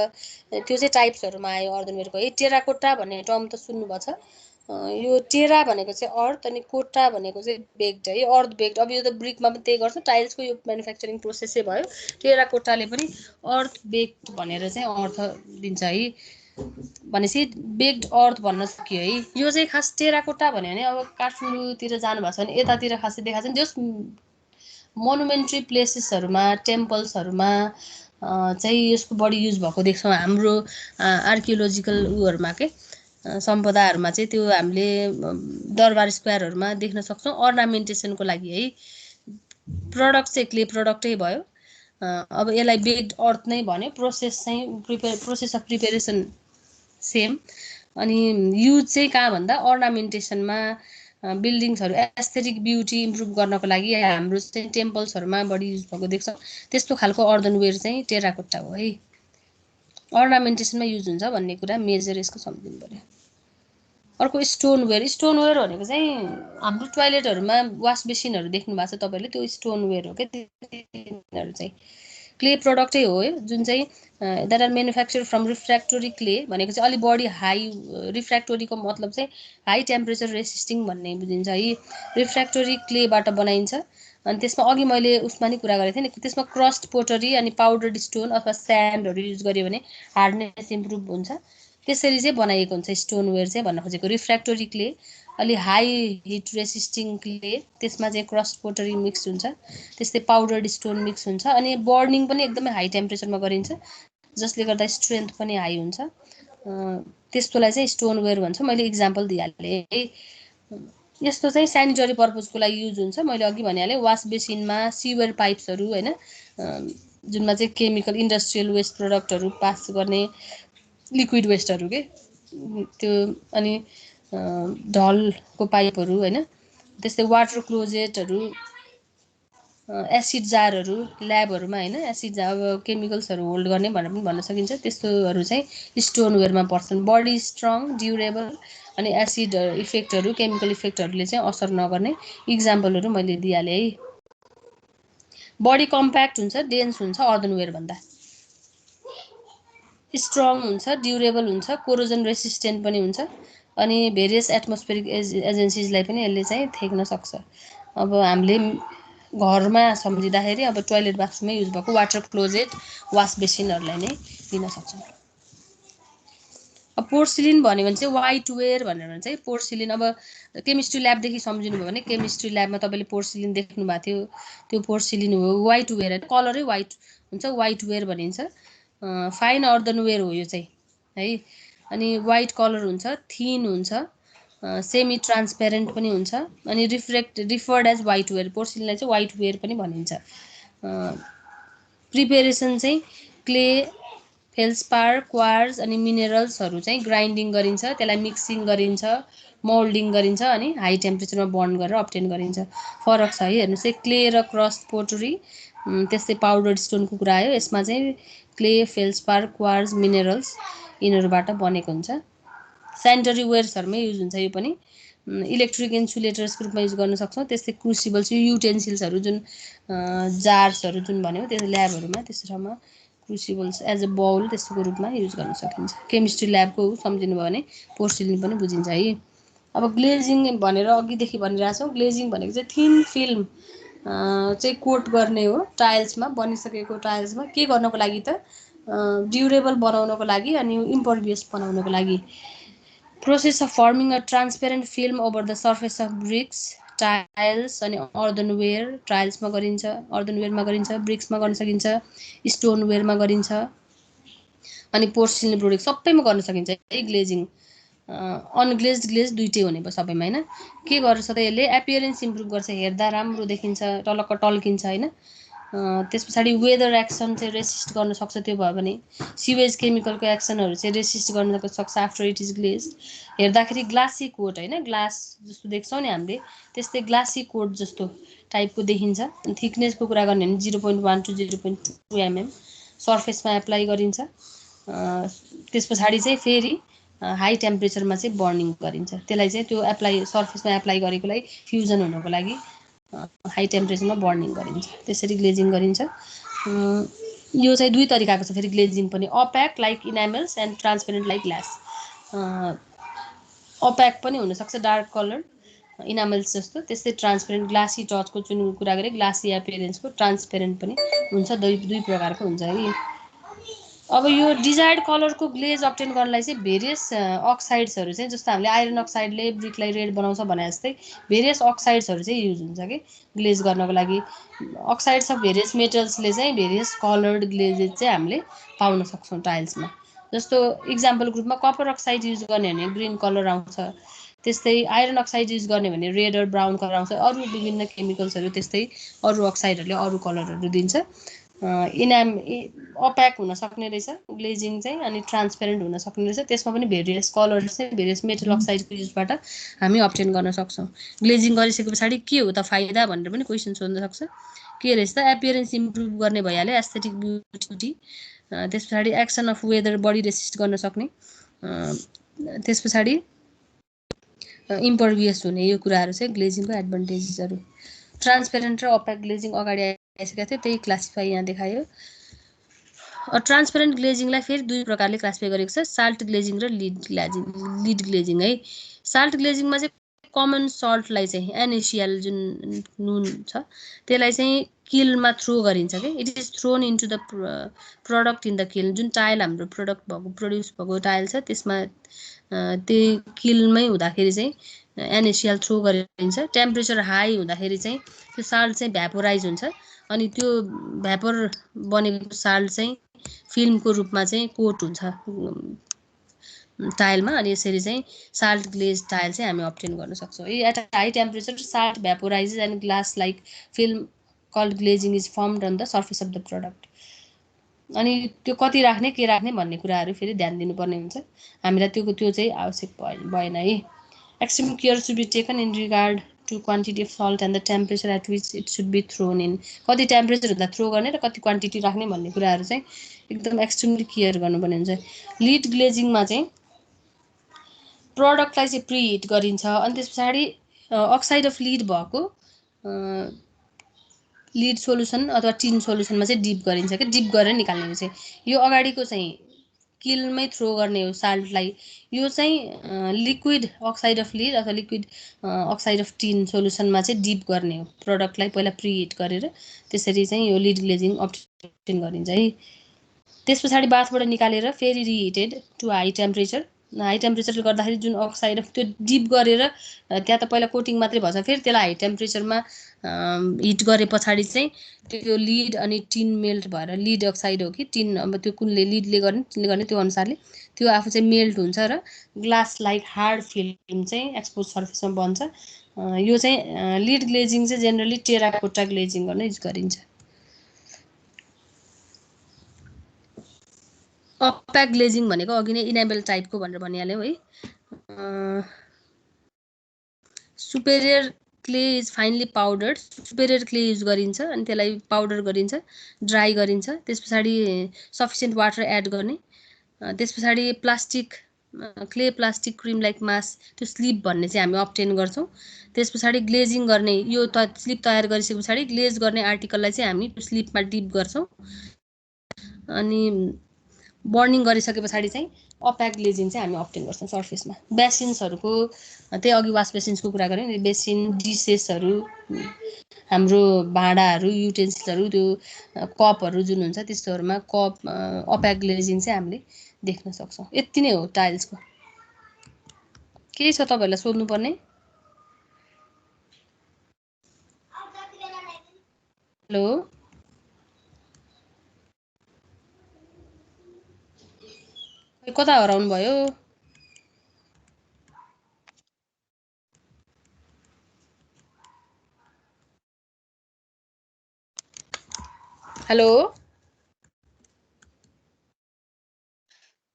त्यो चाहिँ टाइप्सहरूमा आयो अर्दनवेयरको। है टेराकोटा भन्ने टर्म त सुन्नुभएको छ, यो टेरा भनेको चाहिँ अर्थ अनि कोटा भनेको चाहिँ बेक्ड है, अर्थ बेक्ड। अब यो त ब्रिकमा पनि त्यही गर्छ, टाइल्सको यो म्यानुफ्याक्चरिङ प्रोसेसै भयो। टेराकोटाले पनि अर्थ बेक्ड भनेर चाहिँ अर्थ दिन्छ है, भनेपछि बेक्ड अर्थ भन्न सकियो है। यो चाहिँ खास टेराकोटा भन्यो भने अब काठमाडौँतिर जानुभएको छ भने यतातिर खासै देखाएको छैन, जस मोनुमेन्ट्री प्लेसेसहरूमा टेम्पल्सहरूमा चाहिँ यसको बढी युज भएको देख्छौँ। हाम्रो आर्कियोलोजिकल उहरूमा के सम्पदाहरूमा चाहिँ त्यो हामीले दरबार स्क्वायरहरूमा देख्न सक्छौँ अर्नामेन्टेसनको लागि है। प्रडक्ट चाहिँ क्ले प्रडक्टै भयो। अब यसलाई बेक्ड अर्थ नै भन्यो। प्रोसेस चाहिँ प्रोसेस अफ प्रिपेरेसन सेम। अनि युज चाहिँ कहाँ भन्दा अर्नामेन्टेसनमा, बिल्डिङ्सहरू एस्थेटिक ब्युटी इम्प्रुभ गर्नको लागि हाम्रो चाहिँ टेम्पल्सहरूमा बढी युज भएको देख्छौँ। त्यस्तो खालको अर्दनवेयर चाहिँ टेराकोटा हो है, अर्नामेन्टेसनमा युज हुन्छ भन्ने कुरा मेजर यसको सम्झिनु पर्यो। अर्को स्टोनवेयर। स्टोनवेयर भनेको चाहिँ हाम्रो टोयलेटहरूमा वास बेसिनहरू देख्नु भएको छ तपाईँहरूले, त्यो स्टोनवेयर हो क्या। तिनीहरू चाहिँ क्ले प्रडक्टै हो है, जुन चाहिँ that are manufacture from refractory clay भनेको चाहिँ अलिक बढी हाई, रिफ्र्याक्टोरीको मतलब चाहिँ हाई टेम्परेचर रेसिस्टिङ भन्ने बुझिन्छ है। रिफ्र्याक्टोरी क्लेबाट बनाइन्छ। अनि त्यसमा अघि मैले उसमा नि कुरा गरेको थिएँ नि, त्यसमा क्रस्ट पोटरी अनि पाउडर्ड स्टोन अथवा स्यान्डहरू युज गर्यो भने हार्डनेस इम्प्रुभ हुन्छ। त्यसरी चाहिँ बनाइएको हुन्छ स्टोनवेयर चाहिँ भन्न खोजेको। रिफ्र्याक्टोरी क्ले अलि हाई हिट रेसिस्टिङ क्ले, त्यसमा चाहिँ क्रस्ट पोटरी मिक्स हुन्छ, त्यस्तै पाउडर्ड स्टोन मिक्स हुन्छ। अनि बर्निङ पनि एकदमै हाई टेम्परेचरमा गरिन्छ, जसले गर्दा स्ट्रेन्थ पनि हाई हुन्छ। त्यस्तोलाई चाहिँ स्टोनवेयर भन्छ। मैले इक्जाम्पल दिइहालेँ है। यस्तो चाहिँ सेनिटरी पर्पजको लागि युज हुन्छ। मैले अघि भनिहालेँ, वास बेसिनमा, सिवर पाइप्सहरू होइन, जुनमा चाहिँ केमिकल इन्डस्ट्रियल वेस्ट प्रडक्टहरू पास गर्ने लिक्विड वेस्टहरू के त्यो, अनि ढलको पाइपहरू होइन, त्यस्तै वाटर क्लोजेटहरू, एसिड जारहरू ल्याबहरूमा होइन, एसिड जार अब केमिकल्सहरू होल्ड गर्ने भनेर पनि भन्न सकिन्छ। त्यस्तोहरू चाहिँ स्टोनवेयरमा पर्छन्। बडी स्ट्रङ, ड्युरेबल अनि एसिड इफेक्टहरू, केमिकल इफेक्टहरूले चाहिँ असर नगर्ने इक्जाम्पलहरू मैले दिइहालेँ है। बडी कम्प्याक्ट हुन्छ, डेन्स हुन्छ अर्दनवेयर भन्दा, स्ट्रङ हुन्छ, ड्युरेबल हुन्छ, कोरोजन रेसिस्टेन्ट पनि हुन्छ अनि भेरियस एटमोस्फेरिक एजेन्सिजलाई पनि यसले चाहिँ थेक्न सक्छ। अब हामीले घरमा सम्झिँदाखेरि अब टोयलेट बाथरुममै युज भएको वाटर क्लोजेट, वास बेसिनहरूलाई नै लिन सक्छौँ। अब पोर्सिलिन भन्यो भने चाहिँ वाइट वेयर भनेर चाहिँ पोर्सिलिन, अब केमिस्ट्री ल्याबदेखि सम्झिनुभयो भने केमिस्ट्री ल्याबमा तपाईँले पोर्सिलिन देख्नु भएको थियो, त्यो पोर्सिलिन हो। वाइट वेयर होइन, कलरै वाइट हुन्छ, वाइट वेयर भनिन्छ। फाइन अर्दनवेयर हो यो चाहिँ है। अनि वाइट कलर हुन्छ, थिन हुन्छ, सेमी ट्रान्सपेरेन्ट पनि हुन्छ अनि रिफर्ड एज वाइट वेयर। पोर्सिलिनलाई चाहिँ वाइट वेयर पनि भनिन्छ। प्रिपेरेसन चाहिँ क्ले, फेल्सपार, क्वार्ज अनि मिनरल्सहरू चाहिँ ग्राइन्डिङ गरिन्छ, त्यसलाई मिक्सिङ गरिन्छ, मोल्डिङ गरिन्छ अनि हाई टेम्परेचरमा बर्न गरेर अब्टेन गरिन्छ। फरक छ है, हेर्नुहोस् है। क्ले र क्रस्ट पोटरी त्यस्तै पाउडर स्टोनको कुरा आयो। यसमा चाहिँ क्ले, फेल्सपार, क्वार्ज, मिनरल्स यिनीहरूबाट बनेको हुन्छ। सेनिटरी वेयर्सहरूमै युज हुन्छ यो पनि। इलेक्ट्रिक इन्सुलेटर्सको रूपमा युज गर्न सक्छौँ। त्यस्तै क्रुसिबल्स, युटेन्सिल्सहरू जुन जार्सहरू जुन भन्यो त्यो ल्याबहरूमा त्यस्तो ठाउँमा क्रुसिबल्स एज अ बाउल त्यस्तोको रूपमा युज गर्न सकिन्छ। केमिस्ट्री ल्याबको सम्झिनुभयो भने पोर्सिलिन पनि बुझिन्छ है। अब ग्लेजिङ भनेर अघिदेखि भनिरहेको छौँ। ग्लेजिङ भनेको चाहिँ थिन फिल्म चाहिँ कोट गर्ने हो टाइल्समा, बनिसकेको टाइल्समा। के गर्नको लागि त ड्युरेबल बनाउनको लागि अनि इम्परभियस बनाउनको लागि। Process of forming a transparent film over the surface of bricks, tiles अनि अर्दनवेयर। टाइल्समा गरिन्छ, अर्दनवेयरमा गरिन्छ, ब्रिक्समा गर्न सकिन्छ, स्टोनवेयरमा गरिन्छ अनि पोर्सिलिन प्रोडक्ट सबैमा गर्न सकिन्छ है ग्लेजिङ। अनग्लेज ग्लेज दुइटै हुने भयो सबैमा होइन। के गर्छ त यसले एपियरेन्स इम्प्रुभ गर्छ, हेर्दा राम्रो देखिन्छ, टलक्क टल्किन्छ होइन। त्यस पछाडि वेदर एक्सन चाहिँ रेसिस्ट गर्न सक्छ। त्यो भयो भने सिवेज केमिकलको एक्सनहरू चाहिँ रेसिस्ट गर्न सक्छ आफ्टर इट इज ग्लेज। हेर्दाखेरि ग्लासी कोट होइन, ग्लास जस्तो देख्छौँ नि हामीले त्यस्तै ग्लासी कोट जस्तो टाइपको देखिन्छ। थिकनेसको कुरा गर्ने भने 0.1 to 0.2 mm सर्फेसमा एप्लाई गरिन्छ। त्यस पछाडि चाहिँ फेरि हाई टेम्परेचरमा चाहिँ बर्निङ गरिन्छ। त्यसलाई चाहिँ त्यो एप्लाई सर्फेसमा एप्लाई गरेकोलाई फ्युजन हुनको लागि हाई टेम्परेचरमा बर्निङ गरिन्छ। त्यसरी ग्लेजिङ गरिन्छ। यो चाहिँ दुई तरिकाको छ फेरि ग्लेजिङ पनि, opaque like enamels and transparent like glass. Opaque पनि हुनसक्छ डार्क कलर इनामेल्स जस्तो, त्यस्तै ट्रान्सपेरेन्ट ग्लासी टचको जुन कुरा गरेँ ग्लासी एपियरेन्सको ट्रान्सपेरेन्ट पनि हुन्छ। दुई प्रकारको हुन्छ है। अब यो डिजायर्ड कलरको ग्लेज अब्टेन गर्नलाई चाहिँ भेरियस अक्साइड्सहरू चाहिँ, जस्तो हामीले आइरन अक्साइडले ब्रिकलाई रेड बनाउँछ भने जस्तै भेरियस अक्साइड्सहरू चाहिँ युज हुन्छ कि ग्लेज गर्नको लागि। अक्साइड्स अफ भेरियस मेटल्सले चाहिँ भेरियस कलर्ड ग्लेजेस चाहिँ हामीले पाउन सक्छौँ टाइल्समा। जस्तो इक्जाम्पलको रूपमा कपर अक्साइड युज गर्ने भने ग्रिन कलर आउँछ, त्यस्तै आइरन अक्साइड युज गर्ने भने रेड र ब्राउन कलर आउँछ। अरू विभिन्न केमिकल्सहरू त्यस्तै अरू अक्साइडहरूले अरू कलरहरू दिन्छ। अप्याक हुन सक्ने रहेछ ग्लेजिङ चाहिँ अनि ट्रान्सपेरेन्ट हुन सक्ने रहेछ। त्यसमा पनि भेरियस कलर्स चाहिँ भेरियस मेटल अक्साइडको युजबाट हामी अब्टेन गर्न सक्छौँ। ग्लेजिङ गरिसके पछाडि के हो त फाइदा भनेर पनि क्वेसन सोध्न सक्छ। के रहेछ त एपियरेन्स इम्प्रुभ गर्ने भइहाल्यो, एस्थेटिक ब्युटी। त्यस पछाडि action of weather body resist गर्न सक्ने। त्यस पछाडि इम्परभियस हुने। यो कुराहरू चाहिँ ग्लेजिङको एडभान्टेजेसहरू। ट्रान्सपेरेन्ट र अप्याक ग्लेजिङ अगाडि आइसकेको थियो, त्यही क्लासिफाई यहाँ देखायो। ट्रान्सपेरेन्ट ग्लेजिङलाई फेरि दुई प्रकारले क्लासिफाई गरेको छ, साल्ट ग्लेजिङ र लिड ग्लेजिङ है। साल्ट ग्लेजिङमा चाहिँ कमन सल्टलाई चाहिँ NaCl जुन नुन छ त्यसलाई चाहिँ किलमा थ्रो गरिन्छ कि it is thrown into the product in the kiln. जुन टाइल हाम्रो प्रोड्युस भएको टाइल छ त्यसमा त्यही किलमै हुँदाखेरि चाहिँ NaCl थ्रो गरिन्छ। टेम्परेचर हाई हुँदाखेरि चाहिँ त्यो साल्ट चाहिँ भ्यापोराइज हुन्छ अनि त्यो भ्यापर बनेको साल्ट चाहिँ फिल्मको रूपमा चाहिँ कोट हुन्छ टाइलमा अनि यसरी चाहिँ साल्ट ग्लेज टाइल चाहिँ हामी अब्टेन गर्न सक्छौँ। At high temperature salt vaporizes and glass like film called glazing is formed on the surface of the product. अनि त्यो कति राख्ने के राख्ने भन्ने कुराहरू फेरि ध्यान दिनुपर्ने हुन्छ। हामीलाई त्यो चाहिँ आवश्यक भएन है। Extreme care should be taken in regard to quantity of salt and the temperature at which it should be thrown in. कति टेम्परेचर हुँदा थ्रो गर्ने र कति क्वान्टिटी राख्ने भन्ने कुराहरू चाहिँ एकदम एक्सट्रिमली केयर गर्नुपर्ने हुन्छ। लिड ग्लेजिङमा चाहिँ प्रडक्टलाई चाहिँ प्रिहिट गरिन्छ अनि त्यस पछाडि अक्साइड अफ लिड भएको लिड सोल्युसन अथवा टिन सोल्युसनमा चाहिँ डिप गरिन्छ कि डिप गरेर निकाल्ने हो चाहिँ। यो अगाडिको चाहिँ किलमै थ्रो गर्ने हो साल्टलाई। यो चाहिँ लिक्विड अक्साइड अफ लिड अथवा लिक्विड अक्साइड अफ टिन सोल्युसनमा चाहिँ डिप गर्ने हो प्रडक्टलाई पहिला प्रिहिट गरेर। त्यसरी चाहिँ यो लिड ग्लेजिङ अब्टेन गरिन्छ है। त्यस पछाडि बाथबाट निकालेर फेरि रिहिटेड टु हाई टेम्परेचर। हाई टेम्परेचरले गर्दाखेरि जुन अक्साइड अफ त्यो डिप गरेर त्यहाँ त पहिला कोटिङ मात्रै भन्छ, फेरि त्यसलाई हाई टेम्परेचरमा हिट गरे पछाडि चाहिँ त्यो लिड अनि टिन मेल्ट भएर लिड अक्साइड हो कि टिन, अब त्यो कुनले लिडले गर्ने टिनले गर्ने त्यो अनुसारले त्यो आफू चाहिँ मेल्ट हुन्छ र ग्लास लाइक हार्ड फिल्म चाहिँ एक्सपोज सर्फेसमा बन्छ। यो चाहिँ लिड ग्लेजिङ चाहिँ जेनरली टेराकोटा ग्लेजिङ गर्न युज गरिन्छ। अप्याक ग्लेजिङ भनेको अघि नै इनामेल टाइपको भनेर भनिहाल्यो है। Superior clay is finally powdered, superior clay use गरिन्छ अनि त्यसलाई पाउडर गरिन्छ, ड्राई गरिन्छ। त्यस पछाडि सफिसियन्ट वाटर एड गर्ने। त्यस पछाडि plastic clay plastic cream like mass, त्यो स्लिप भन्ने चाहिँ हामी अब्टेन गर्छौँ। त्यस पछाडि ग्लेजिङ गर्ने, यो स्लिप तयार गरिसके पछाडि ग्लेज गर्ने आर्टिकललाई चाहिँ हामी त्यो स्लिपमा डिप गर्छौँ। अनि बर्निङ गरिसके पछाडि चाहिँ अप्याक ग्लेजिङ चाहिँ हामी अब्टेन गर्छौँ सर्फेसमा। बेसिन्सहरूको त्यही अघि वास बेसिन्सको कुरा गऱ्यौँ नि, बेसिन डिसेसहरू, हाम्रो भाँडाहरू, युटेन्सिल्सहरू, त्यो कपहरू जुन हुन्छ त्यस्तोहरूमा कप अप्याक ग्लेजिङ चाहिँ हामीले देख्न सक्छौँ। यति नै हो टाइल्सको। केही छ तपाईँहरूलाई सोध्नुपर्ने? हेलो, कता हराउनु भयो? हेलो,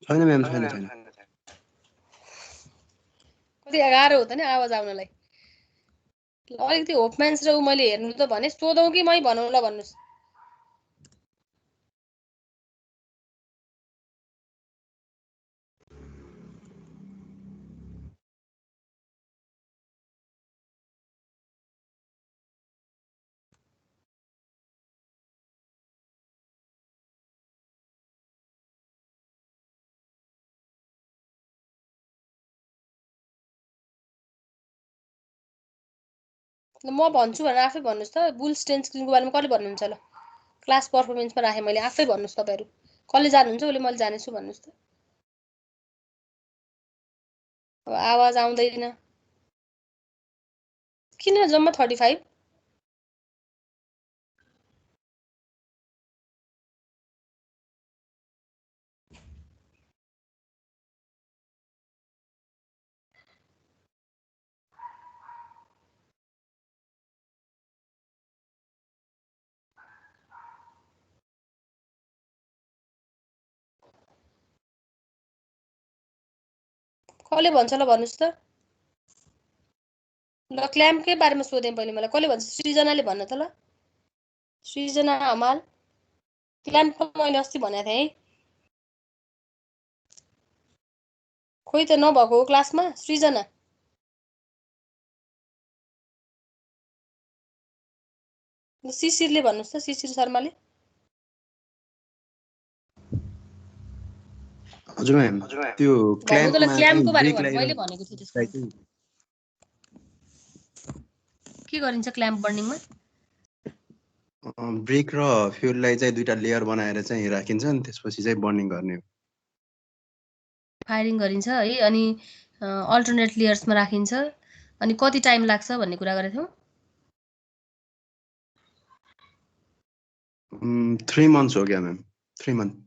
छैन म्याम, छैन छैन। कति गाह्रो हो त नि आवाज आउनलाई। अलिकति होपम्यान्स र मैले हेर्नु त भने, सोधौँ कि मै भनौँ ल भन्नुहोस्। म भन्छु भनेर आफै भन्नुहोस् त। बुल स्टेन स्क्रिनको बारेमा कसले भन्नुहुन्छ ल? क्लास पर्फर्मेन्समा राखेँ मैले, आफै भन्नुहोस् तपाईँहरू। कसले जानुहुन्छ उसले मैले जानेछु भन्नुहोस् त। अब आवाज आउँदैन किन? जम्मा 35। कसले भन्छ ल भन्नुहोस् त। ल क्ल्याम्पकै बारेमा सोधेँ पहिले मलाई, कसले भन्छ? सृजनाले भन्न त ल। सृजना हमाल, क्ल्याम्प मैले अस्ति भनेको थिएँ है। खोइ त नभएको हो क्लासमा। सृजना, शिशिरले भन्नुहोस् त, शिशिर शर्माले। हजुर म्याम, त्यो भन्नु त ल, क्ल्याम्पमा चाहिँ क्ल्याम्पको बारेमा ब्रेक भन्नु। मैले लागिरहेको भनेको थिएँ त्यसको। के गरिन्छ क्ल्याम्प बर्निङमा? ब्रेक र फ्युललाई चाहिँ दुईटा लेयर बनाएर चाहिँ राखिन्छ अनि त्यसपछि चाहिँ बर्निङ गर्ने हो। फायरिङ गरिन्छ है, अनि अल्टरनेट लेयर्समा राखिन्छ। अनि कति टाइम लाग्छ भन्ने कुरा गरेको थियौँ। 3 months हो क्या म्याम, 3 month।